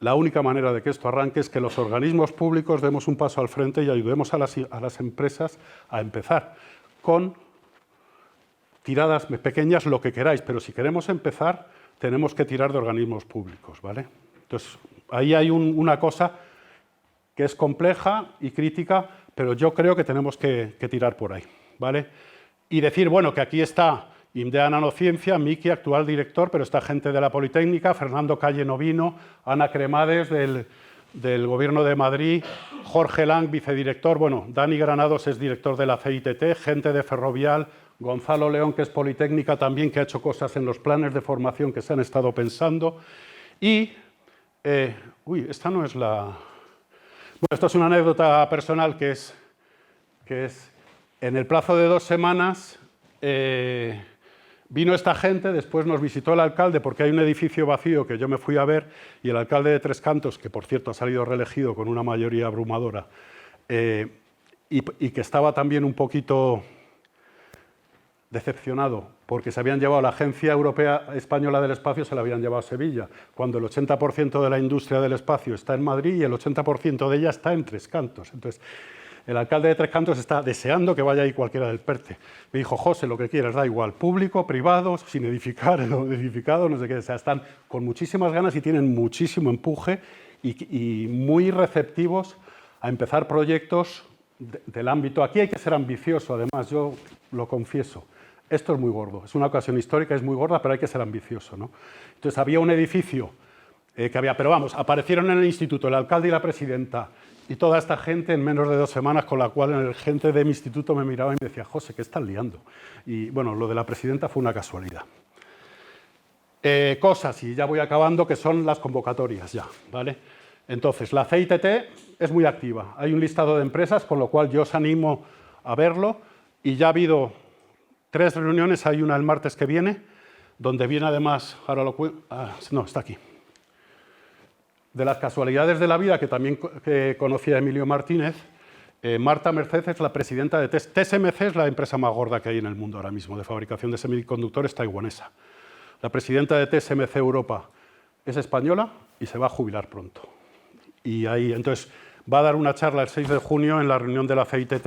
La única manera de que esto arranque es que los organismos públicos demos un paso al frente y ayudemos a las empresas a empezar con tiradas pequeñas, lo que queráis, pero si queremos empezar, tenemos que tirar de organismos públicos, ¿vale? Entonces, ahí hay una cosa que es compleja y crítica, pero yo creo que tenemos que tirar por ahí, ¿vale? Y decir, bueno, que aquí está IMDEA Nanociencia, Miki, actual director, pero está gente de la Politécnica, Fernando Calle Novino, Ana Cremades del Gobierno de Madrid, Jorge Lang, vicedirector, bueno, Dani Granados es director de la CITT, gente de Ferrovial, Gonzalo León, que es Politécnica también, que ha hecho cosas en los planes de formación que se han estado pensando. Y, esta no es la... Bueno, esto es una anécdota personal que es en el plazo de 2 semanas vino esta gente, después nos visitó el alcalde porque hay un edificio vacío que yo me fui a ver y el alcalde de Tres Cantos, que por cierto ha salido reelegido con una mayoría abrumadora, y que estaba también un poquito decepcionado porque se habían llevado la Agencia Europea Española del Espacio, se la habían llevado a Sevilla, cuando el 80% de la industria del espacio está en Madrid y el 80% de ella está en Tres Cantos. Entonces, el alcalde de Tres Cantos está deseando que vaya ahí cualquiera del PERTE. Me dijo, José, lo que quieras, da igual, público, privado, sin edificar, o edificado, no sé qué. O sea, están con muchísimas ganas y tienen muchísimo empuje y muy receptivos a empezar proyectos del ámbito. Aquí hay que ser ambicioso, además, yo lo confieso. Esto es muy gordo, es una ocasión histórica, es muy gorda, pero hay que ser ambicioso, ¿no? Entonces había un edificio que había, pero vamos, aparecieron en el instituto el alcalde y la presidenta y toda esta gente en menos de 2 semanas, con la cual el gente de mi instituto me miraba y me decía, José, ¿qué estás liando? Y bueno, lo de la presidenta fue una casualidad. Cosas, y ya voy acabando, que son las convocatorias ya, ¿vale? Entonces, la CITT es muy activa, hay un listado de empresas, con lo cual yo os animo a verlo, y ya ha habido 3 reuniones, hay una el martes que viene, donde viene además, ahora lo no, está aquí. De las casualidades de la vida, que también conocía a Emilio Martínez, Marta Merced es la presidenta de TSMC, es la empresa más gorda que hay en el mundo ahora mismo, de fabricación de semiconductores taiwanesa. La presidenta de TSMC Europa es española y se va a jubilar pronto. Y ahí, entonces, va a dar una charla el 6 de junio en la reunión de la CITT,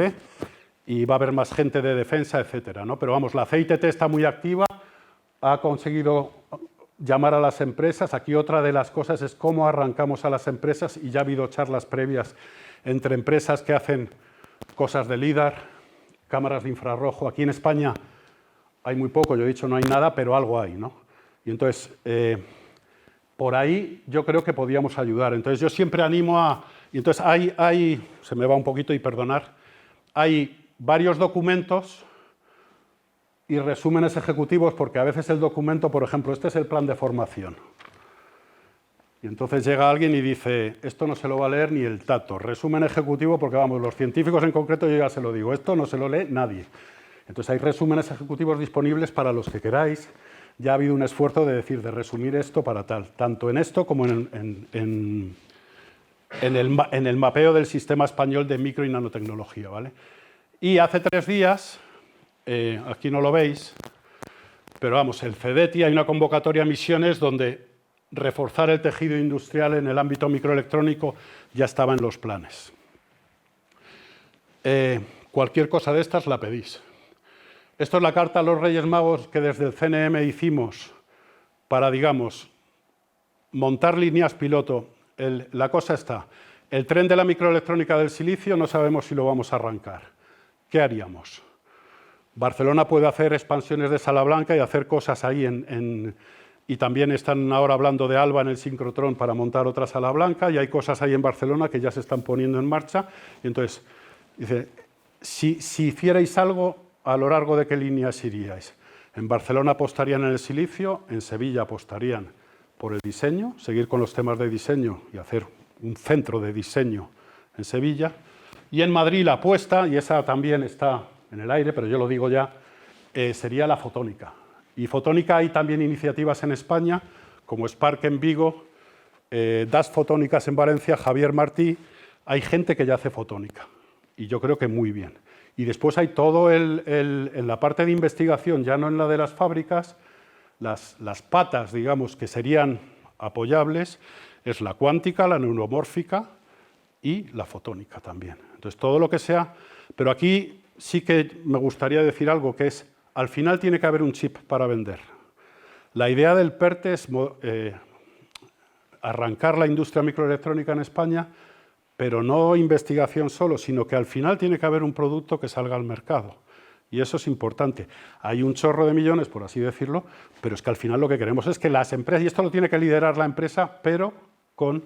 y va a haber más gente de defensa, etcétera, ¿no? Pero vamos, la CITT está muy activa, ha conseguido llamar a las empresas. Aquí otra de las cosas es cómo arrancamos a las empresas, y ya ha habido charlas previas entre empresas que hacen cosas de LIDAR, cámaras de infrarrojo. Aquí en España hay muy poco, yo he dicho no hay nada, pero algo hay, ¿no? Y entonces, por ahí yo creo que podíamos ayudar. Entonces yo siempre animo a... Y entonces se me va un poquito y perdonar, hay varios documentos y resúmenes ejecutivos, porque a veces el documento, por ejemplo, este es el plan de formación. Y entonces llega alguien y dice, esto no se lo va a leer ni el tato. Resumen ejecutivo, porque vamos, los científicos en concreto, yo ya se lo digo, esto no se lo lee nadie. Entonces hay resúmenes ejecutivos disponibles para los que queráis ya ha habido un esfuerzo de decir, de resumir esto para tal, tanto en esto como en el mapeo del sistema español de micro y nanotecnología, ¿vale? Y hace 3 días, aquí no lo veis, pero vamos, el CEDETI, hay una convocatoria a misiones donde reforzar el tejido industrial en el ámbito microelectrónico ya estaba en los planes. Cualquier cosa de estas la pedís. Esto es la carta a los Reyes Magos que desde el CNM hicimos para, digamos, montar líneas piloto. La cosa está, el tren de la microelectrónica del silicio no sabemos si lo vamos a arrancar. ¿Qué haríamos? Barcelona puede hacer expansiones de sala blanca y hacer cosas ahí y también están ahora hablando de Alba en el sincrotrón para montar otra sala blanca y hay cosas ahí en Barcelona que ya se están poniendo en marcha. Y entonces, dice, si hicierais algo, ¿a lo largo de qué líneas iríais? En Barcelona apostarían en el silicio, en Sevilla apostarían por el diseño, seguir con los temas de diseño y hacer un centro de diseño en Sevilla. Y en Madrid la apuesta, y esa también está en el aire, pero yo lo digo ya, sería la fotónica. Y fotónica hay también iniciativas en España, como Spark en Vigo, Das Fotónicas en Valencia, Javier Martí, hay gente que ya hace fotónica, y yo creo que muy bien. Y después hay todo en la parte de investigación, ya no en la de las fábricas, las patas, digamos, que serían apoyables, es la cuántica, la neuromórfica y la fotónica también. Entonces, todo lo que sea, pero aquí sí que me gustaría decir algo, que es, al final tiene que haber un chip para vender. La idea del PERTE es arrancar la industria microelectrónica en España, pero no investigación solo, sino que al final tiene que haber un producto que salga al mercado. Y eso es importante. Hay un chorro de millones, por así decirlo, pero es que al final lo que queremos es que las empresas, y esto lo tiene que liderar la empresa, pero con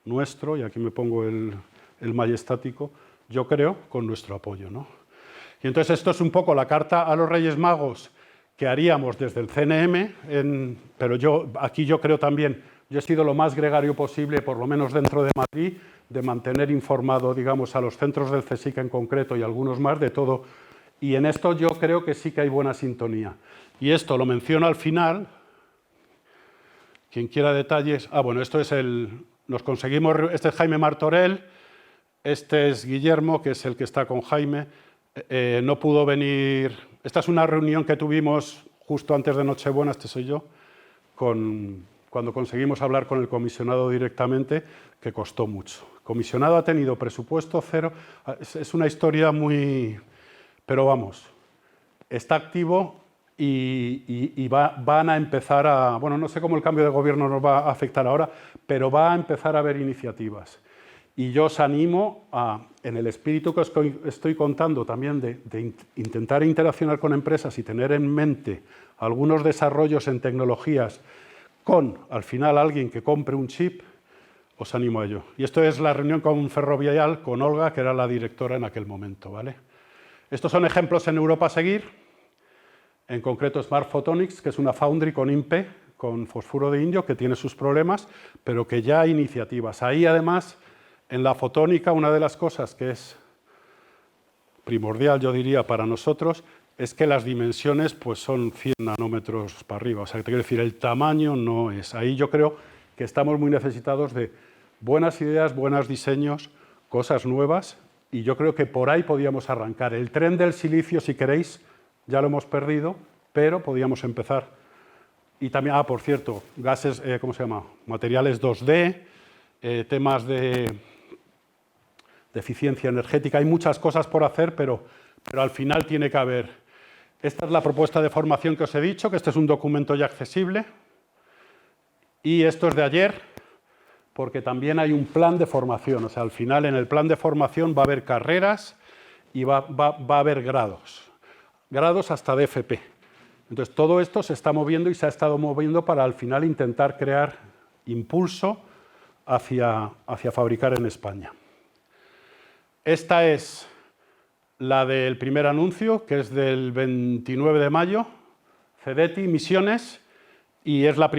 nuestro, y aquí me pongo el majestático, yo creo, con nuestro apoyo, ¿no? Y entonces esto es un poco la carta a los Reyes Magos que haríamos desde el CNM, pero aquí yo creo también, yo he sido lo más gregario posible, por lo menos dentro de Madrid, de mantener informado, digamos, a los centros del CSIC en concreto y algunos más de todo. Y en esto yo creo que sí que hay buena sintonía. Y esto lo menciono al final. Quien quiera detalles. Bueno, esto es nos conseguimos, este es Jaime Martorell, este es Guillermo, que es el que está con Jaime. No pudo venir. Esta es una reunión que tuvimos justo antes de Nochebuena, este soy yo, cuando conseguimos hablar con el comisionado directamente, que costó mucho. El comisionado ha tenido presupuesto cero. Es una historia muy... Pero vamos, está activo y van a empezar a... Bueno, no sé cómo el cambio de gobierno nos va a afectar ahora, pero va a empezar a haber iniciativas. Y yo os animo en el espíritu que os estoy contando también de intentar interaccionar con empresas y tener en mente algunos desarrollos en tecnologías con, al final, alguien que compre un chip, os animo a ello. Y esto es la reunión con Ferrovial, con Olga, que era la directora en aquel momento, ¿vale? Estos son ejemplos en Europa a seguir, en concreto Smart Photonics, que es una foundry con INPE, con fosfuro de indio, que tiene sus problemas, pero que ya hay iniciativas. Ahí, además, en la fotónica, una de las cosas que es primordial, yo diría, para nosotros, es que las dimensiones pues, son 100 nanómetros para arriba. O sea, te quiero decir, el tamaño no es. Ahí yo creo que estamos muy necesitados de buenas ideas, buenos diseños, cosas nuevas, y yo creo que por ahí podíamos arrancar. El tren del silicio, si queréis, ya lo hemos perdido, pero podíamos empezar. Y también, por cierto, gases, ¿cómo se llama? Materiales 2D, temas de eficiencia energética. Hay muchas cosas por hacer, pero al final tiene que haber. Esta es la propuesta de formación que os he dicho, que este es un documento ya accesible. Y esto es de ayer, porque también hay un plan de formación. O sea, al final en el plan de formación va a haber carreras y va a haber grados. Grados hasta DFP. Entonces, todo esto se está moviendo y se ha estado moviendo para al final intentar crear impulso hacia fabricar en España. Esta es la del primer anuncio, que es del 29 de mayo, CEDETI, misiones, y es la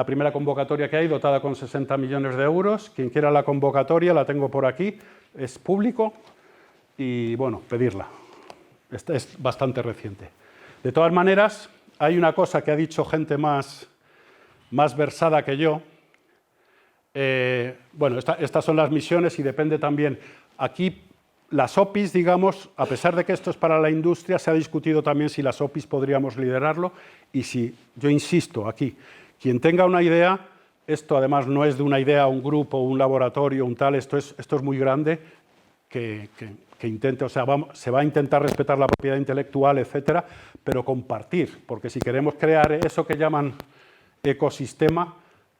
primera convocatoria que hay, dotada con 60 millones de euros. Quien quiera la convocatoria, la tengo por aquí, es público, y bueno, pedirla. Esta es bastante reciente. De todas maneras, hay una cosa que ha dicho gente más versada que yo. Bueno, estas son las misiones y depende también. Aquí las OPIs, digamos, a pesar de que esto es para la industria, se ha discutido también si las OPIs podríamos liderarlo y si, yo insisto aquí, quien tenga una idea, esto además no es de una idea, un grupo, un laboratorio, un tal, esto es muy grande, que intente, o sea, se va a intentar respetar la propiedad intelectual, etcétera, pero compartir, porque si queremos crear eso que llaman ecosistema,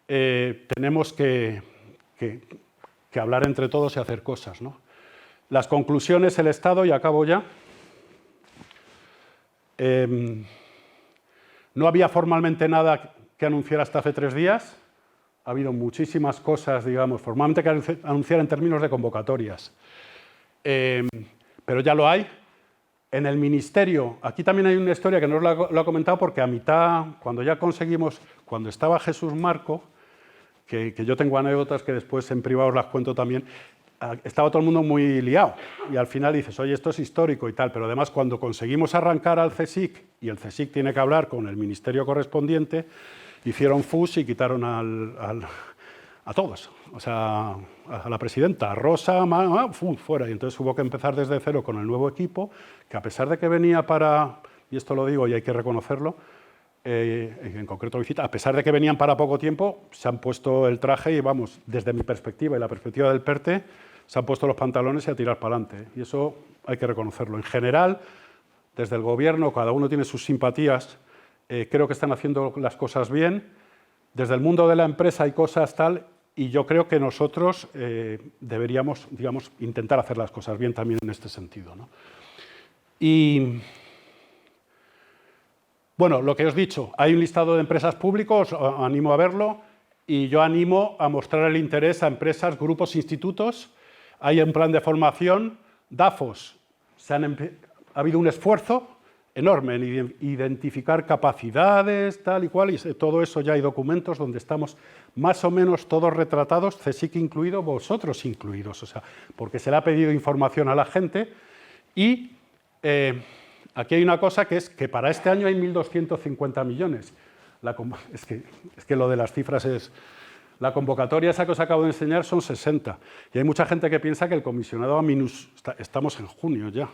tenemos que hablar entre todos y hacer cosas, ¿no? Las conclusiones, el Estado, y acabo ya. No había formalmente nada que anunciar hasta hace 3 días. Ha habido muchísimas cosas, digamos, formalmente que anunciar en términos de convocatorias. Pero ya lo hay. En el Ministerio, aquí también hay una historia que no os lo he comentado porque a mitad, cuando ya conseguimos, cuando estaba Jesús Marco, que yo tengo anécdotas que después en privado os las cuento también, estaba todo el mundo muy liado y al final dices, oye, esto es histórico y tal, pero además cuando conseguimos arrancar al CSIC y el CSIC tiene que hablar con el ministerio correspondiente, hicieron FUS y quitaron a todos, o sea, a la presidenta, a Rosa, fuera, y entonces hubo que empezar desde cero con el nuevo equipo, que a pesar de que venía para, y esto lo digo y hay que reconocerlo, en concreto Visita, a pesar de que venían para poco tiempo, se han puesto el traje y vamos, desde mi perspectiva y la perspectiva del PERTE, se han puesto los pantalones y a tirar para adelante. Y eso hay que reconocerlo. En general, desde el gobierno, cada uno tiene sus simpatías, creo que están haciendo las cosas bien. Desde el mundo de la empresa hay cosas tal, y yo creo que nosotros deberíamos, digamos, intentar hacer las cosas bien también en este sentido, ¿no? Y bueno, lo que os he dicho, hay un listado de empresas públicos, os animo a verlo, y yo animo a mostrar el interés a empresas, grupos, institutos. Hay un plan de formación, DAFOS, ha habido un esfuerzo enorme en identificar capacidades, tal y cual, y todo eso ya hay documentos donde estamos más o menos todos retratados, CSIC incluido, vosotros incluidos, o sea, porque se le ha pedido información a la gente y aquí hay una cosa que es que para este año hay 1.250 millones. Es que lo de las cifras es... La convocatoria esa que os acabo de enseñar son 60. Y hay mucha gente que piensa que el comisionado a minus... Estamos en junio ya.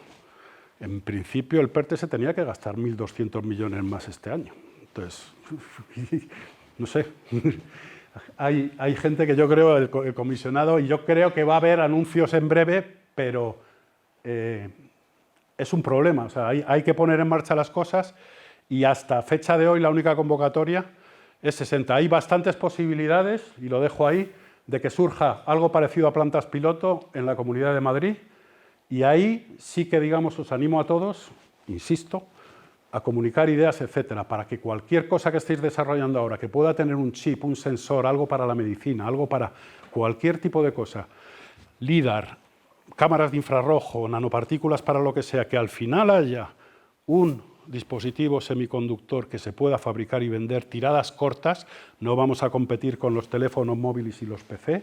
En principio el PERTE se tenía que gastar 1.200 millones más este año. Entonces, no sé. Hay gente que yo creo, el comisionado, y yo creo que va a haber anuncios en breve, pero... es un problema, o sea, hay que poner en marcha las cosas y hasta fecha de hoy la única convocatoria es 60. Hay bastantes posibilidades, y lo dejo ahí, de que surja algo parecido a plantas piloto en la Comunidad de Madrid y ahí sí que, digamos, os animo a todos, insisto, a comunicar ideas, etcétera, para que cualquier cosa que estéis desarrollando ahora, que pueda tener un chip, un sensor, algo para la medicina, algo para cualquier tipo de cosa, LIDAR, cámaras de infrarrojo, nanopartículas para lo que sea, que al final haya un dispositivo semiconductor que se pueda fabricar y vender tiradas cortas, no vamos a competir con los teléfonos móviles y los PC,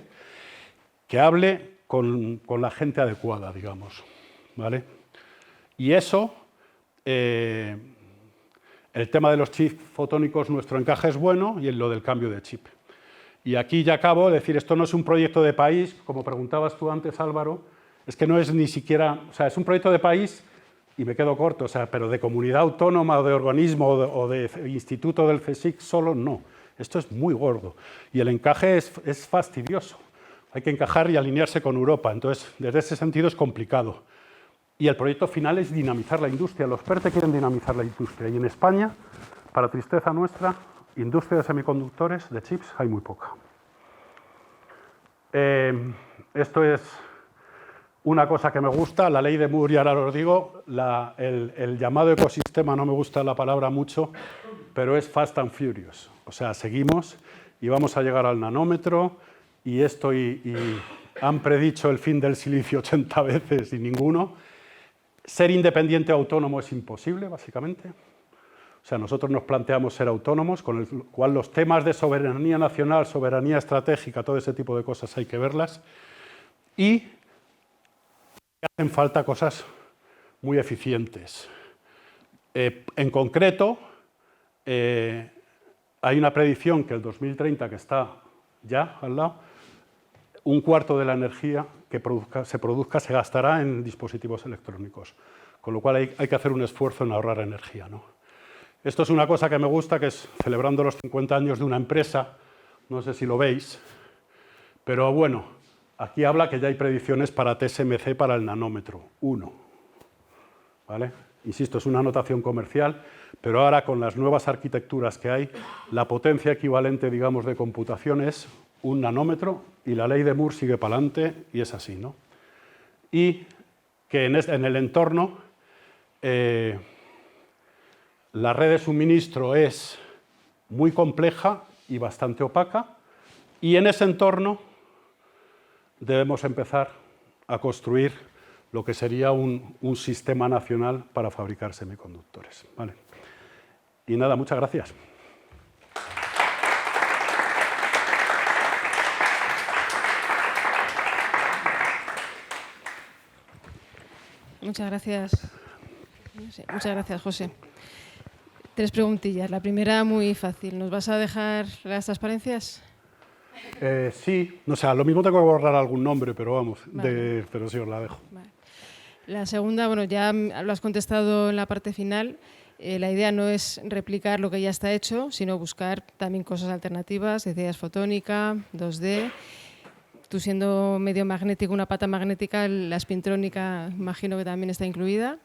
que hable con la gente adecuada, digamos, ¿vale? Y eso, el tema de los chips fotónicos, nuestro encaje es bueno, y en lo del cambio de chip. Y aquí ya acabo de decir, esto no es un proyecto de país, como preguntabas tú antes, Álvaro, es que no es ni siquiera, o sea, es un proyecto de país, y me quedo corto, o sea, pero de comunidad autónoma o de organismo o de instituto del CSIC solo no. Esto es muy gordo y el encaje es fastidioso. Hay que encajar y alinearse con Europa, entonces desde ese sentido es complicado. Y el proyecto final es dinamizar la industria. Los PERTE quieren dinamizar la industria y en España, para tristeza nuestra, industria de semiconductores, de chips, hay muy poca. Esto es una cosa que me gusta, la ley de Moore, y ahora os digo, el llamado ecosistema, no me gusta la palabra mucho, pero es fast and furious. O sea, seguimos y vamos a llegar al nanómetro y esto y han predicho el fin del silicio 80 veces y ninguno. Ser independiente o autónomo es imposible, básicamente. O sea, nosotros nos planteamos ser autónomos, con el cual los temas de soberanía nacional, soberanía estratégica, todo ese tipo de cosas hay que verlas. Y hacen falta cosas muy eficientes. En concreto, hay una predicción que el 2030, que está ya al lado, un cuarto de la energía que se produzca se gastará en dispositivos electrónicos, con lo cual hay que hacer un esfuerzo en ahorrar energía, ¿no? Esto es una cosa que me gusta, que es celebrando los 50 años de una empresa, no sé si lo veis, pero bueno, aquí habla que ya hay predicciones para TSMC para el nanómetro 1, ¿vale? Insisto, es una notación comercial, pero ahora con las nuevas arquitecturas que hay, la potencia equivalente, digamos, de computación es 1 nanómetro y la ley de Moore sigue para adelante y es así, ¿no? Y que en el entorno la red de suministro es muy compleja y bastante opaca, y en ese entorno debemos empezar a construir lo que sería un sistema nacional para fabricar semiconductores, ¿vale? Y nada, muchas gracias. Muchas gracias. Muchas gracias, José. 3 preguntillas. La primera, muy fácil. ¿Nos vas a dejar las transparencias? Sí, o sea, lo mismo tengo que borrar algún nombre, pero vamos, Vale. pero sí os la dejo. Vale. La segunda, bueno, ya lo has contestado en la parte final. La idea no es replicar lo que ya está hecho, sino buscar también cosas alternativas. Decías fotónica, 2D. Tú siendo medio magnético, una pata magnética, la espintrónica imagino que también está incluida.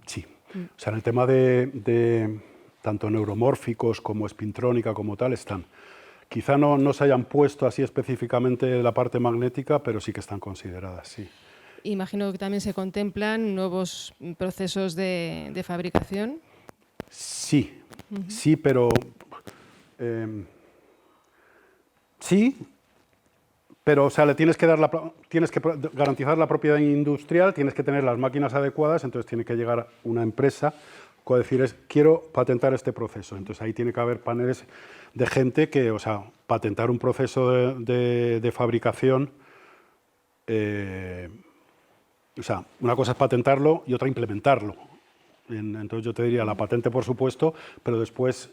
Sí, o sea, en el tema de tanto neuromórficos como espintrónica como tal están. Quizá no se hayan puesto así específicamente la parte magnética, pero sí que están consideradas, sí. Imagino que también se contemplan nuevos procesos de fabricación. Sí, sí, pero sí, pero o sea, le tienes que garantizar la propiedad industrial, tienes que tener las máquinas adecuadas, entonces tiene que llegar una empresa a decir, quiero patentar este proceso. Entonces ahí tiene que haber paneles de gente que, o sea, patentar un proceso de fabricación, o sea, una cosa es patentarlo y otra implementarlo. Entonces yo te diría la patente, por supuesto, pero después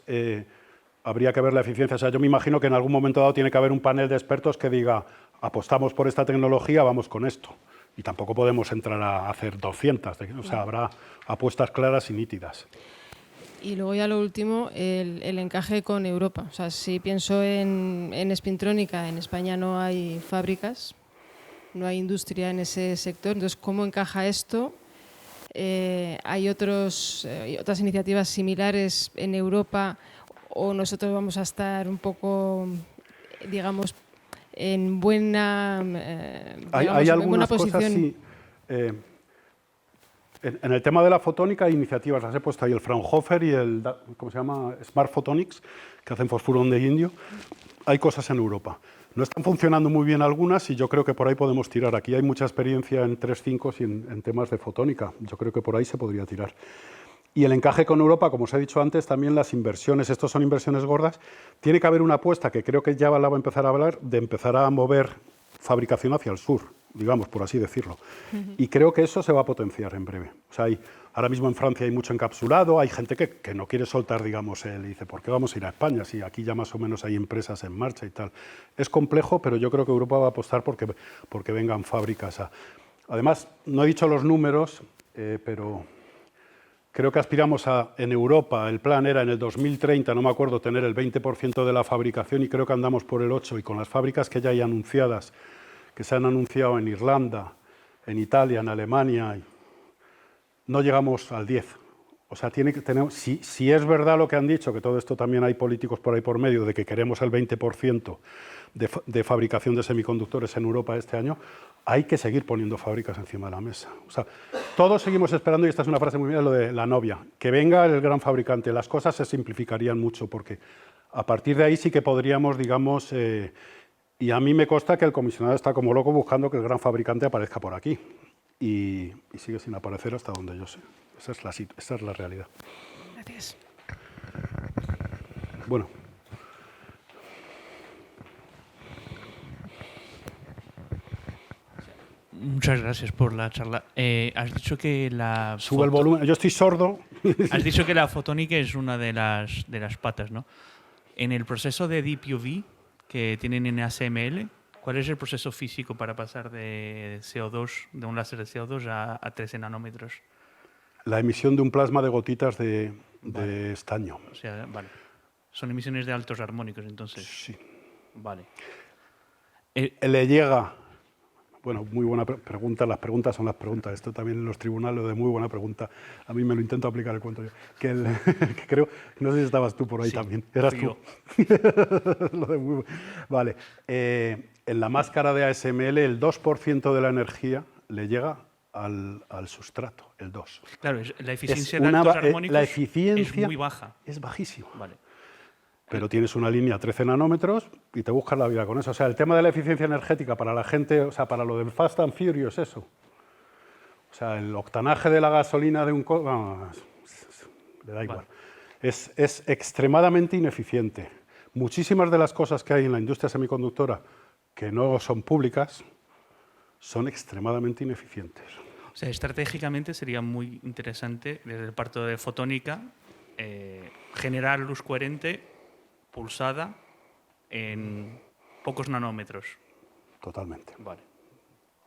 habría que ver la eficiencia. O sea, yo me imagino que en algún momento dado tiene que haber un panel de expertos que diga, apostamos por esta tecnología, vamos con esto. Y tampoco podemos entrar a hacer 200, o sea, habrá apuestas claras y nítidas. Y luego ya lo último, el encaje con Europa. O sea, si pienso en espintrónica, en España no hay fábricas, no hay industria en ese sector. Entonces, ¿cómo encaja esto? ¿Hay otras iniciativas similares en Europa o nosotros vamos a estar un poco, digamos, en buena, hay algunas posición? Cosas, sí. En el tema de la fotónica hay iniciativas, las he puesto ahí, el Fraunhofer y el, ¿cómo se llama? Smart Photonics, que hacen fosfurón de indio. Hay cosas en Europa. No están funcionando muy bien algunas y yo creo que por ahí podemos tirar. Aquí hay mucha experiencia en 3.5 y en temas de fotónica. Yo creo que por ahí se podría tirar. Y el encaje con Europa, como os he dicho antes, también las inversiones, estos son inversiones gordas. Tiene que haber una apuesta, que creo que ya la va a empezar a hablar, de empezar a mover fabricación hacia el sur, digamos, por así decirlo. Y creo que eso se va a potenciar en breve. O sea, ahora mismo en Francia hay mucho encapsulado, hay gente que no quiere soltar, digamos, y dice, ¿por qué vamos a ir a España? Si aquí ya más o menos hay empresas en marcha y tal. Es complejo, pero yo creo que Europa va a apostar porque vengan fábricas. Además, no he dicho los números, pero creo que aspiramos en Europa, el plan era en el 2030, no me acuerdo, tener el 20% de la fabricación y creo que andamos por el 8%. Y con las fábricas que ya hay anunciadas, que se han anunciado en Irlanda, en Italia, en Alemania, no llegamos al 10%. O sea, si es verdad lo que han dicho, que todo esto también hay políticos por ahí por medio, de que queremos el 20% de fabricación de semiconductores en Europa este año, hay que seguir poniendo fábricas encima de la mesa. O sea, todos seguimos esperando, y esta es una frase muy bien, lo de la novia, que venga el gran fabricante. Las cosas se simplificarían mucho, porque a partir de ahí sí que podríamos, digamos, y a mí me consta que el comisionado está como loco buscando que el gran fabricante aparezca por aquí. Y sigue sin aparecer hasta donde yo sé. Esa es la realidad. Gracias. Bueno. Muchas gracias por la charla. Has dicho que la... Sube el volumen. Yo estoy sordo, Has dicho que la fotónica es una de las patas, ¿no? En el proceso de Deep UV que tienen en ASML, ¿cuál es el proceso físico para pasar de CO2, de un láser de CO2 a 13 nanómetros? La emisión de un plasma de gotitas de Vale. estaño. O sea, vale. Son emisiones de altos armónicos, entonces. Sí. Vale. Le llega, bueno, muy buena pregunta, las preguntas son las preguntas, esto también en los tribunales de muy buena pregunta, a mí me lo intento aplicar el cuento yo, que creo, no sé si estabas tú por ahí Sí, también, eras fui tú. Lo de vale, en la máscara de ASML el 2% de la energía le llega al sustrato, el 2%. Claro, la eficiencia Es de una altos la armónicos eficiencia es muy baja. es bajísima. Vale. Pero tienes una línea 13 nanómetros y te buscas la vida con eso. O sea, el tema de la eficiencia energética para la gente, o sea, para lo del Fast and Furious, eso. O sea, el octanaje de la gasolina de un coche, le da igual. Vale. Es extremadamente ineficiente. Muchísimas de las cosas que hay en la industria semiconductora que no son públicas son extremadamente ineficientes. O sea, estratégicamente sería muy interesante, desde el parto de fotónica, generar luz coherente pulsada en pocos nanómetros. Totalmente. Vale.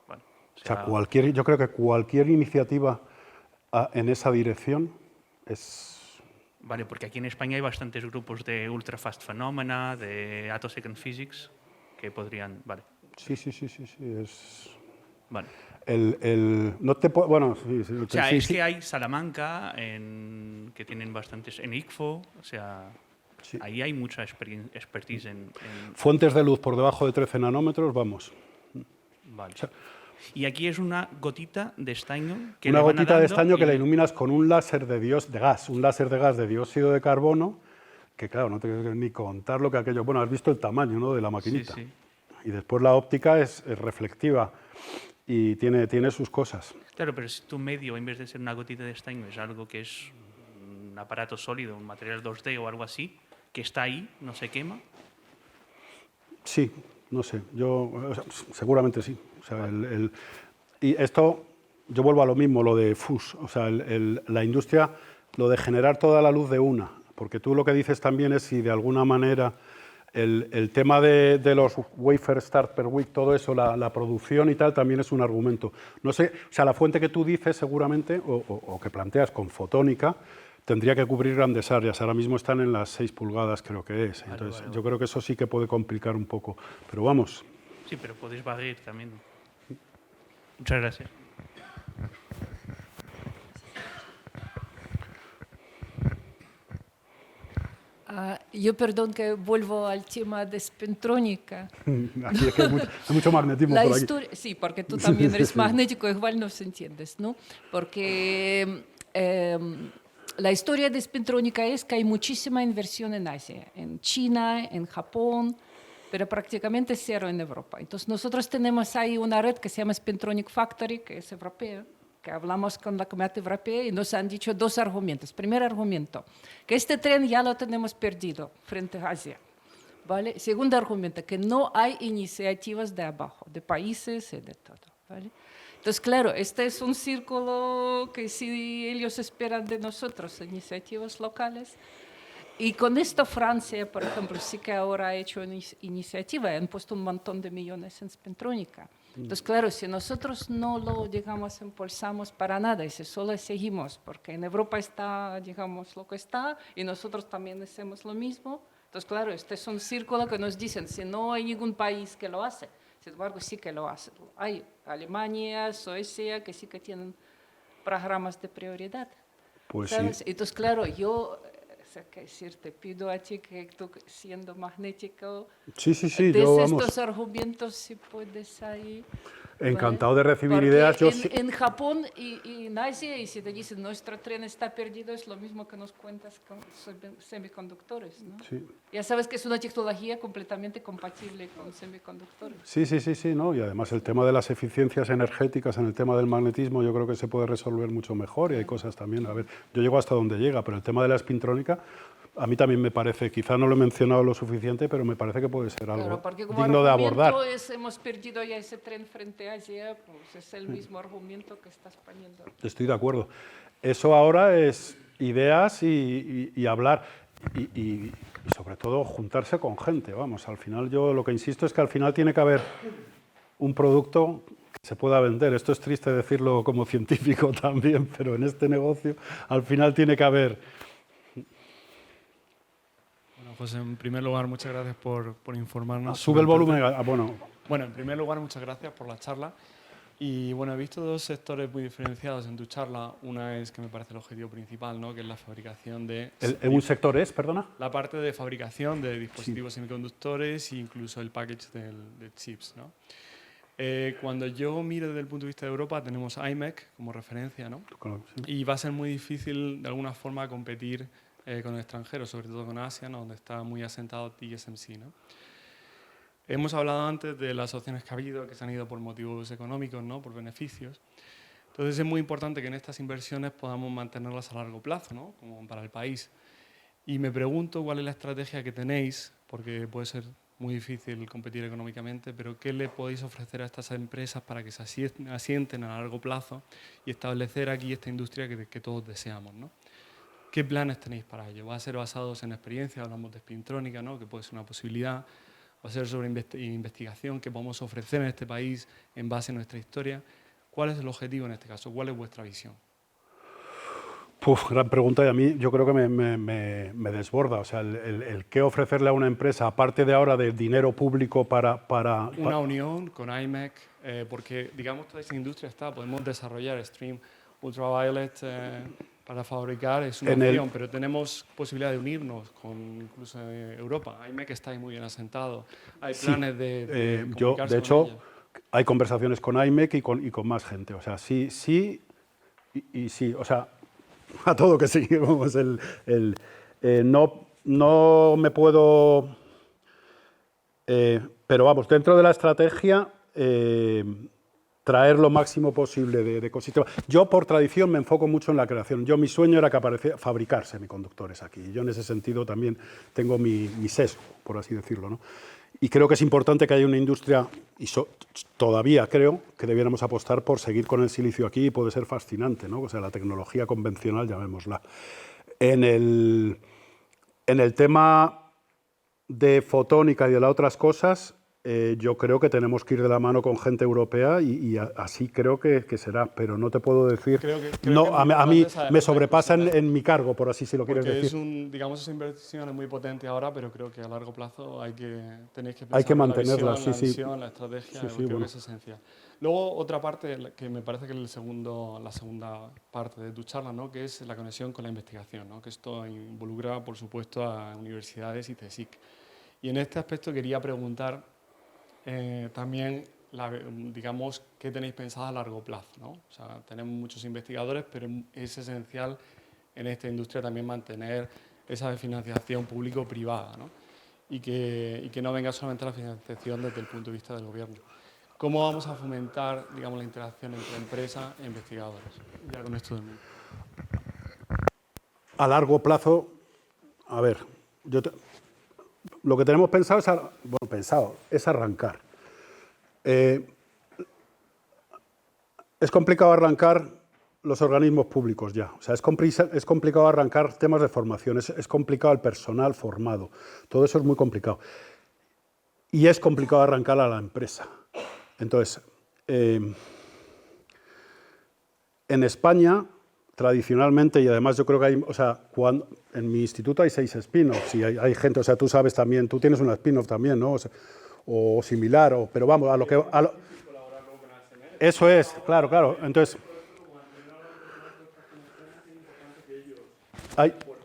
Vale. O sea, yo creo que cualquier iniciativa en esa dirección es... Vale, porque aquí en España hay bastantes grupos de Ultra Fast Phenomena, de Attosecond Physics, que podrían... Vale. Sí, es... Vale. No te bueno, sí, O sea, sí, es sí. que hay Salamanca, que tienen bastantes... En ICFO, o sea... Sí. Ahí hay mucha expertise en... Fuentes de luz por debajo de 13 nanómetros, vamos. Vale. O sea, Y aquí es una gotita de estaño que una le van gotita de dando estaño que y- la iluminas con un láser de gas, un láser de gas de dióxido de carbono, que claro, no te quiero ni contar lo que aquello... Bueno, has visto el tamaño, ¿no?, de la maquinita. Sí. Y después la óptica es reflectiva y tiene sus cosas. Claro, pero si tu medio, en vez de ser una gotita de estaño, es algo que es un aparato sólido, un material 2D o algo así, que está ahí, no se quema. Sí, no sé, seguramente sí. O sea, y esto, yo vuelvo a lo mismo, lo de FUS, o sea, la industria, lo de generar toda la luz de una, porque tú lo que dices también es si de alguna manera el tema de los wafer start per week, todo eso, la producción y tal, también es un argumento. No sé, o sea, la fuente que tú dices seguramente, o que planteas con fotónica, tendría que cubrir grandes áreas. Ahora mismo están en las 6 pulgadas, creo que es. Entonces, Vale. yo creo que eso sí que puede complicar un poco. Pero vamos. Sí, pero podéis barrer también. Muchas gracias. Yo, perdón, que vuelvo al tema de spintrónica. Aquí es que hay mucho magnetismo La por aquí. historia, sí, porque tú también Sí, eres sí. magnético, igual nos entiendes, ¿no? Porque la historia de spintrónica es que hay muchísima inversión en Asia, en China, en Japón, pero prácticamente cero en Europa. Entonces nosotros tenemos ahí una red que se llama Spintronic Factory, que es europea, que hablamos con la Comunidad Europea y nos han dicho dos argumentos. Primer argumento, que este tren ya lo tenemos perdido frente a Asia. ¿Vale? Segundo argumento, que no hay iniciativas de abajo, de países y de todo. ¿Vale? Entonces, claro, este es un círculo que si ellos esperan de nosotros iniciativas locales. Y con esto Francia, por ejemplo, sí que ahora ha hecho una iniciativa, han puesto un montón de millones en spintrónica. Entonces, claro, si nosotros no lo, digamos, impulsamos para nada y si solo seguimos, porque en Europa está, digamos, lo que está y nosotros también hacemos lo mismo, entonces, claro, este es un círculo que nos dicen, si no hay ningún país que lo hace, sin embargo, sí que lo hace. Hay Alemania, Suecia, que sí que tienen programas de prioridad. Pues ¿sabes? sí. Entonces, claro, yo, qué decir, te pido a ti que tú, siendo magnético, Sí, des yo vamos. estos argumentos si puedes ahí. Encantado de recibir Porque ideas. Yo en Japón y en Asia, y si te dicen nuestro tren está perdido, es lo mismo que nos cuentas con semiconductores, ¿no? sí. Ya sabes que es una tecnología completamente compatible con semiconductores. Sí, ¿no? Y además el tema de las eficiencias energéticas en el tema del magnetismo yo creo que se puede resolver mucho mejor y hay cosas también. A ver, yo llego hasta donde llega, pero el tema de la spintrónica a mí también me parece, quizá no lo he mencionado lo suficiente, pero me parece que puede ser algo Claro, porque como digno de abordar. hemos perdido ya ese tren frente a Asia, pues es el mismo argumento que estás poniendo. Estoy de acuerdo. Eso ahora es ideas y hablar. Y sobre todo juntarse con gente, vamos. Al final yo lo que insisto es que al final tiene que haber un producto que se pueda vender. Esto es triste decirlo como científico también, pero en este negocio al final tiene que haber... Bueno, pues en primer lugar, muchas gracias por informarnos. Sube el volumen. Bueno, en primer lugar, muchas gracias por la charla. Y bueno, he visto dos sectores muy diferenciados en tu charla. Una es que me parece el objetivo principal, ¿no? Que es la fabricación de... ¿Un sector es, perdona? La parte de fabricación de dispositivos semiconductores e incluso el package de chips, ¿no? Cuando yo miro desde el punto de vista de Europa, tenemos IMEC como referencia, ¿no? Y va a ser muy difícil, de alguna forma, competir con el extranjero, sobre todo con Asia, ¿no? Donde está muy asentado TSMC, ¿no? Hemos hablado antes de las opciones que ha habido, que se han ido por motivos económicos, ¿no? Por beneficios. Entonces es muy importante que en estas inversiones podamos mantenerlas a largo plazo, ¿no? Como para el país. Y me pregunto cuál es la estrategia que tenéis, porque puede ser muy difícil competir económicamente, pero ¿qué le podéis ofrecer a estas empresas para que se asienten a largo plazo y establecer aquí esta industria que todos deseamos, ¿no? ¿Qué planes tenéis para ello? ¿Va a ser basados en experiencia? Hablamos de Spintrónica, ¿no? Que puede ser una posibilidad. ¿Va a ser sobre investigación que podemos ofrecer en este país en base a nuestra historia? ¿Cuál es el objetivo en este caso? ¿Cuál es vuestra visión? Gran pregunta, y a mí yo creo que me desborda. O sea, el qué ofrecerle a una empresa, aparte de ahora de dinero público para una unión con IMEC, porque digamos toda esta industria podemos desarrollar Stream Ultraviolet para fabricar, es una opción, pero tenemos posibilidad de unirnos con incluso Europa. IMEC está ahí muy bien asentado. Hay planes de comunicarse de hecho, con ella. Hay conversaciones con IMEC y con más gente. O sea, sí y sí. O sea, a todo que sí. Vamos, no me puedo... pero vamos, dentro de la estrategia... traer lo máximo posible de ecosistema. Yo, por tradición, me enfoco mucho en la creación. Mi sueño era que fabricar semiconductores aquí. Yo, en ese sentido, también tengo mi sesgo, por así decirlo, ¿no? Y creo que es importante que haya una industria, y todavía creo que debiéramos apostar por seguir con el silicio aquí, y puede ser fascinante, ¿no? O sea, la tecnología convencional, llamémosla. En el tema de fotónica y de las otras cosas, yo creo que tenemos que ir de la mano con gente europea y así creo que será, pero no te puedo decir... a mí me sobrepasa en mi cargo, por así si lo quieres decir. Digamos, esa inversión es muy potente ahora, pero creo que a largo plazo tenéis que pensar hay que mantenerla, la visión, la estrategia, creo que es esencial. Luego, otra parte que me parece que es la segunda parte de tu charla, ¿no? Que es la conexión con la investigación, ¿no? Que esto involucra, por supuesto, a universidades y CSIC. Y en este aspecto quería preguntar también, digamos, qué tenéis pensado a largo plazo, ¿no? O sea, tenemos muchos investigadores, pero es esencial en esta industria también mantener esa financiación público-privada, ¿no? Y que no venga solamente la financiación desde el punto de vista del gobierno. ¿Cómo vamos a fomentar, digamos, la interacción entre empresas e investigadores? Ya con esto del mundo. A largo plazo, a ver, lo que tenemos pensado es arrancar. Es complicado arrancar los organismos públicos ya. O sea, es complicado arrancar temas de formación, es complicado el personal formado. Todo eso es muy complicado. Y es complicado arrancar a la empresa. Entonces, en España, tradicionalmente, y además yo creo que hay, o sea, en mi instituto hay 6 spin-offs y hay gente, o sea, tú sabes también, tú tienes una spin-off también, ¿no? O similar, pero vamos, a lo que... eso es, claro. Entonces,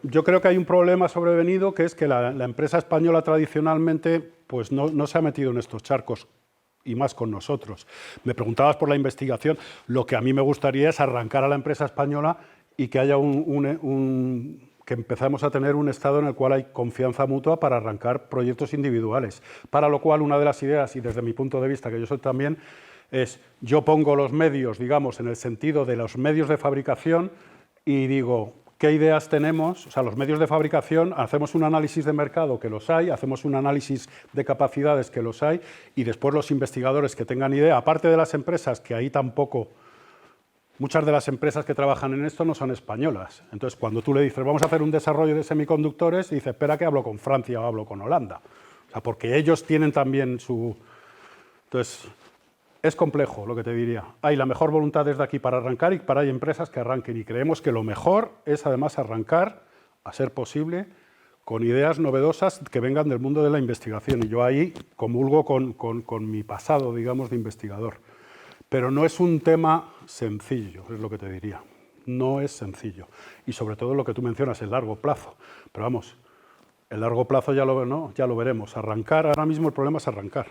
yo creo que hay un problema sobrevenido, que es que la empresa española tradicionalmente pues no se ha metido en estos charcos, y más con nosotros. Me preguntabas por la investigación. Lo que a mí me gustaría es arrancar a la empresa española y que haya que empezamos a tener un estado en el cual hay confianza mutua para arrancar proyectos individuales. Para lo cual, una de las ideas, y desde mi punto de vista, que yo soy también, es yo pongo los medios, digamos, en el sentido de los medios de fabricación y digo, ¿qué ideas tenemos? O sea, los medios de fabricación, hacemos un análisis de mercado, que los hay, hacemos un análisis de capacidades, que los hay, y después los investigadores que tengan idea, aparte de las empresas, que ahí tampoco muchas de las empresas que trabajan en esto no son españolas. Entonces, cuando tú le dices, vamos a hacer un desarrollo de semiconductores, dice, espera que hablo con Francia o hablo con Holanda. O sea, porque ellos tienen también su... Entonces, es complejo lo que te diría. Hay la mejor voluntad desde aquí para arrancar y para hay empresas que arranquen. Y creemos que lo mejor es además arrancar, a ser posible, con ideas novedosas que vengan del mundo de la investigación. Y yo ahí comulgo con mi pasado, digamos, de investigador. Pero no es un tema sencillo, es lo que te diría. No es sencillo. Y sobre todo lo que tú mencionas, el largo plazo. Pero vamos, el largo plazo ya lo veremos. Arrancar, ahora mismo el problema es arrancar.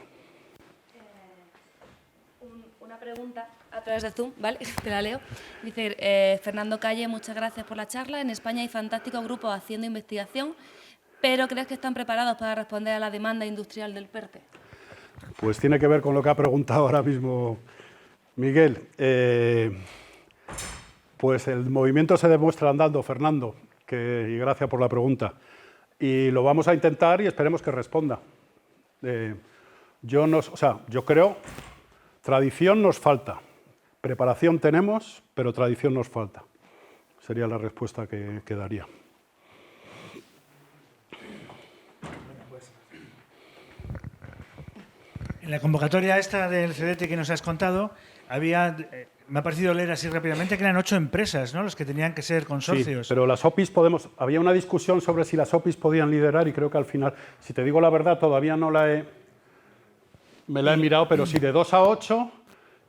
Una pregunta a través de Zoom, ¿vale? Te la leo. Dice, Fernando Calle, muchas gracias por la charla. En España hay fantásticos grupos haciendo investigación, pero ¿crees que están preparados para responder a la demanda industrial del PERTE? Pues tiene que ver con lo que ha preguntado ahora mismo Miguel. Pues el movimiento se demuestra andando, Fernando, y gracias por la pregunta. Y lo vamos a intentar y esperemos que responda. Yo creo, tradición nos falta. Preparación tenemos, pero tradición nos falta. Sería la respuesta que daría. En la convocatoria esta del CDT que nos has contado, me ha parecido leer así rápidamente que eran 8 empresas, ¿no?, los que tenían que ser consorcios. Sí, pero las OPIs había una discusión sobre si las OPIs podían liderar y creo que al final, si te digo la verdad, todavía no me la he mirado, pero sí, de 2 a 8,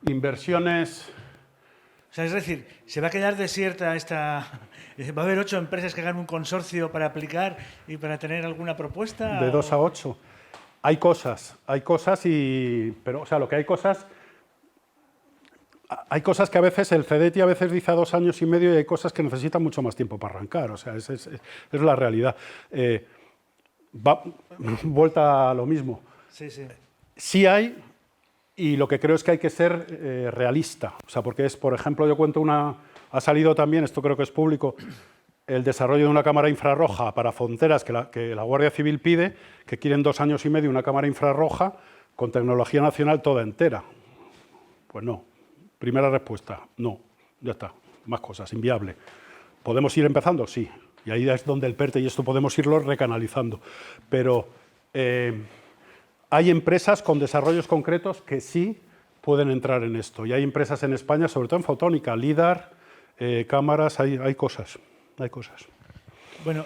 inversiones... O sea, es decir, ¿se va a quedar desierta esta...? ¿Va a haber 8 empresas que hagan un consorcio para aplicar y para tener alguna propuesta? De 2 a 8. Hay cosas, pero, o sea, lo que hay cosas que a veces el CDT a veces dice a 2 años y medio y hay cosas que necesitan mucho más tiempo para arrancar, o sea, es la realidad. Vuelta a lo mismo. Sí, sí. Sí hay, y lo que creo es que hay que ser realista, o sea, porque por ejemplo, yo cuento ha salido también, esto creo que es público, el desarrollo de una cámara infrarroja para fronteras que la Guardia Civil pide, que quieren 2 años y medio una cámara infrarroja con tecnología nacional toda entera. Pues no. Primera respuesta, no. Ya está. Más cosas, inviable. ¿Podemos ir empezando? Sí. Y ahí es donde el PERTE y esto podemos irlo recanalizando. Pero hay empresas con desarrollos concretos que sí pueden entrar en esto. Y hay empresas en España, sobre todo en fotónica, LIDAR, cámaras, hay cosas. Hay cosas. Bueno,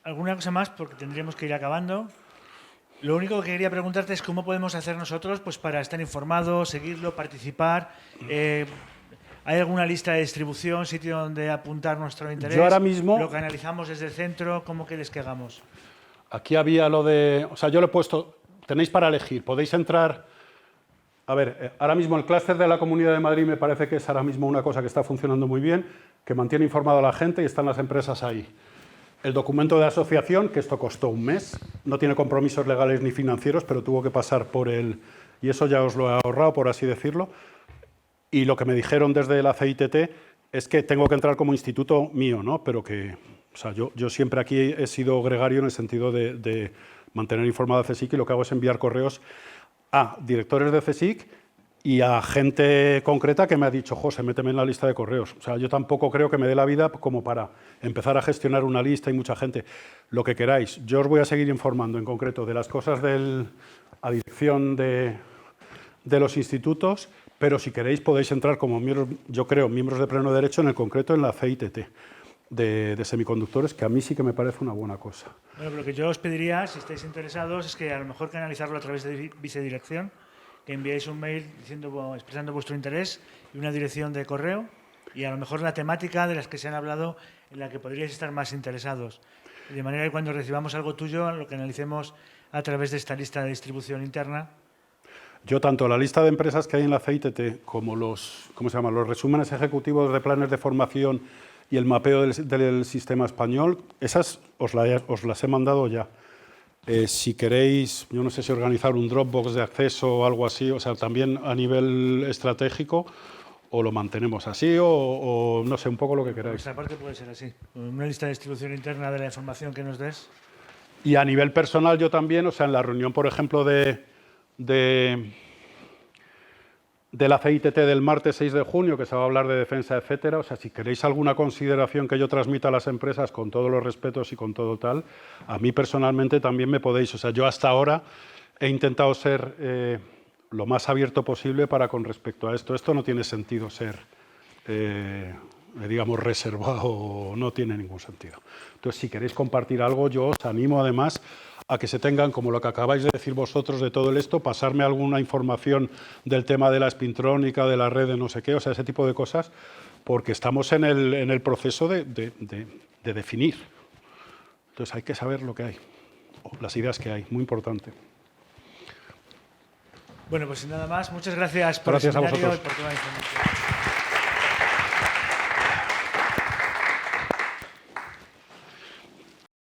alguna cosa más, porque tendríamos que ir acabando. Lo único que quería preguntarte es cómo podemos hacer nosotros pues, para estar informados, seguirlo, participar. ¿Hay alguna lista de distribución, sitio donde apuntar nuestro interés? Yo ahora mismo... ¿Lo canalizamos desde el centro? ¿Cómo queréis que hagamos? Aquí había lo de... O sea, yo lo he puesto... Tenéis para elegir. Podéis entrar... A ver, ahora mismo el clúster de la Comunidad de Madrid me parece que es ahora mismo una cosa que está funcionando muy bien, que mantiene informado a la gente y están las empresas ahí. El documento de asociación, que esto costó 1 mes, no tiene compromisos legales ni financieros, pero tuvo que pasar por el... Y eso ya os lo he ahorrado, por así decirlo. Y lo que me dijeron desde la CITT es que tengo que entrar como instituto mío, ¿no? Pero que... O sea, yo siempre aquí he sido gregario en el sentido de mantener informado a CSIC y lo que hago es enviar correos a directores de CSIC y a gente concreta que me ha dicho, José, méteme en la lista de correos. O sea, yo tampoco creo que me dé la vida como para empezar a gestionar una lista y mucha gente. Lo que queráis. Yo os voy a seguir informando en concreto de las cosas a dirección de los institutos, pero si queréis podéis entrar como miembros, yo creo, miembros de pleno derecho, en el concreto en la CITT de semiconductores, que a mí sí que me parece una buena cosa. Bueno, pero lo que yo os pediría, si estáis interesados, es que a lo mejor canalizarlo a través de vicedirección, que enviéis un mail expresando vuestro interés y una dirección de correo y a lo mejor la temática de las que se han hablado en la que podríais estar más interesados. De manera que cuando recibamos algo tuyo, lo canalicemos a través de esta lista de distribución interna. Yo tanto la lista de empresas que hay en la CITT como los resúmenes ejecutivos de planes de formación y el mapeo del sistema español, esas os las he mandado ya. Si queréis, yo no sé si organizar un Dropbox de acceso o algo así, o sea, también a nivel estratégico, o lo mantenemos así, o no sé, un poco lo que queráis. Esta parte puede ser así, una lista de distribución interna de la información que nos des. Y a nivel personal yo también, o sea, en la reunión, por ejemplo, de la CITT del martes 6 de junio, que se va a hablar de defensa, etcétera. O sea, si queréis alguna consideración que yo transmita a las empresas con todos los respetos y con todo tal, a mí personalmente también me podéis. O sea, yo hasta ahora he intentado ser lo más abierto posible para con respecto a esto. Esto no tiene sentido ser, digamos, reservado, no tiene ningún sentido. Entonces, si queréis compartir algo, yo os animo además a que se tengan, como lo que acabáis de decir vosotros de todo esto, pasarme alguna información del tema de la espintrónica, de la red de no sé qué, o sea, ese tipo de cosas, porque estamos en el proceso de definir. Entonces hay que saber lo que hay, las ideas que hay, muy importante. Bueno, pues sin nada más, muchas gracias por Gracias el a seminario vosotros. y por toda la información.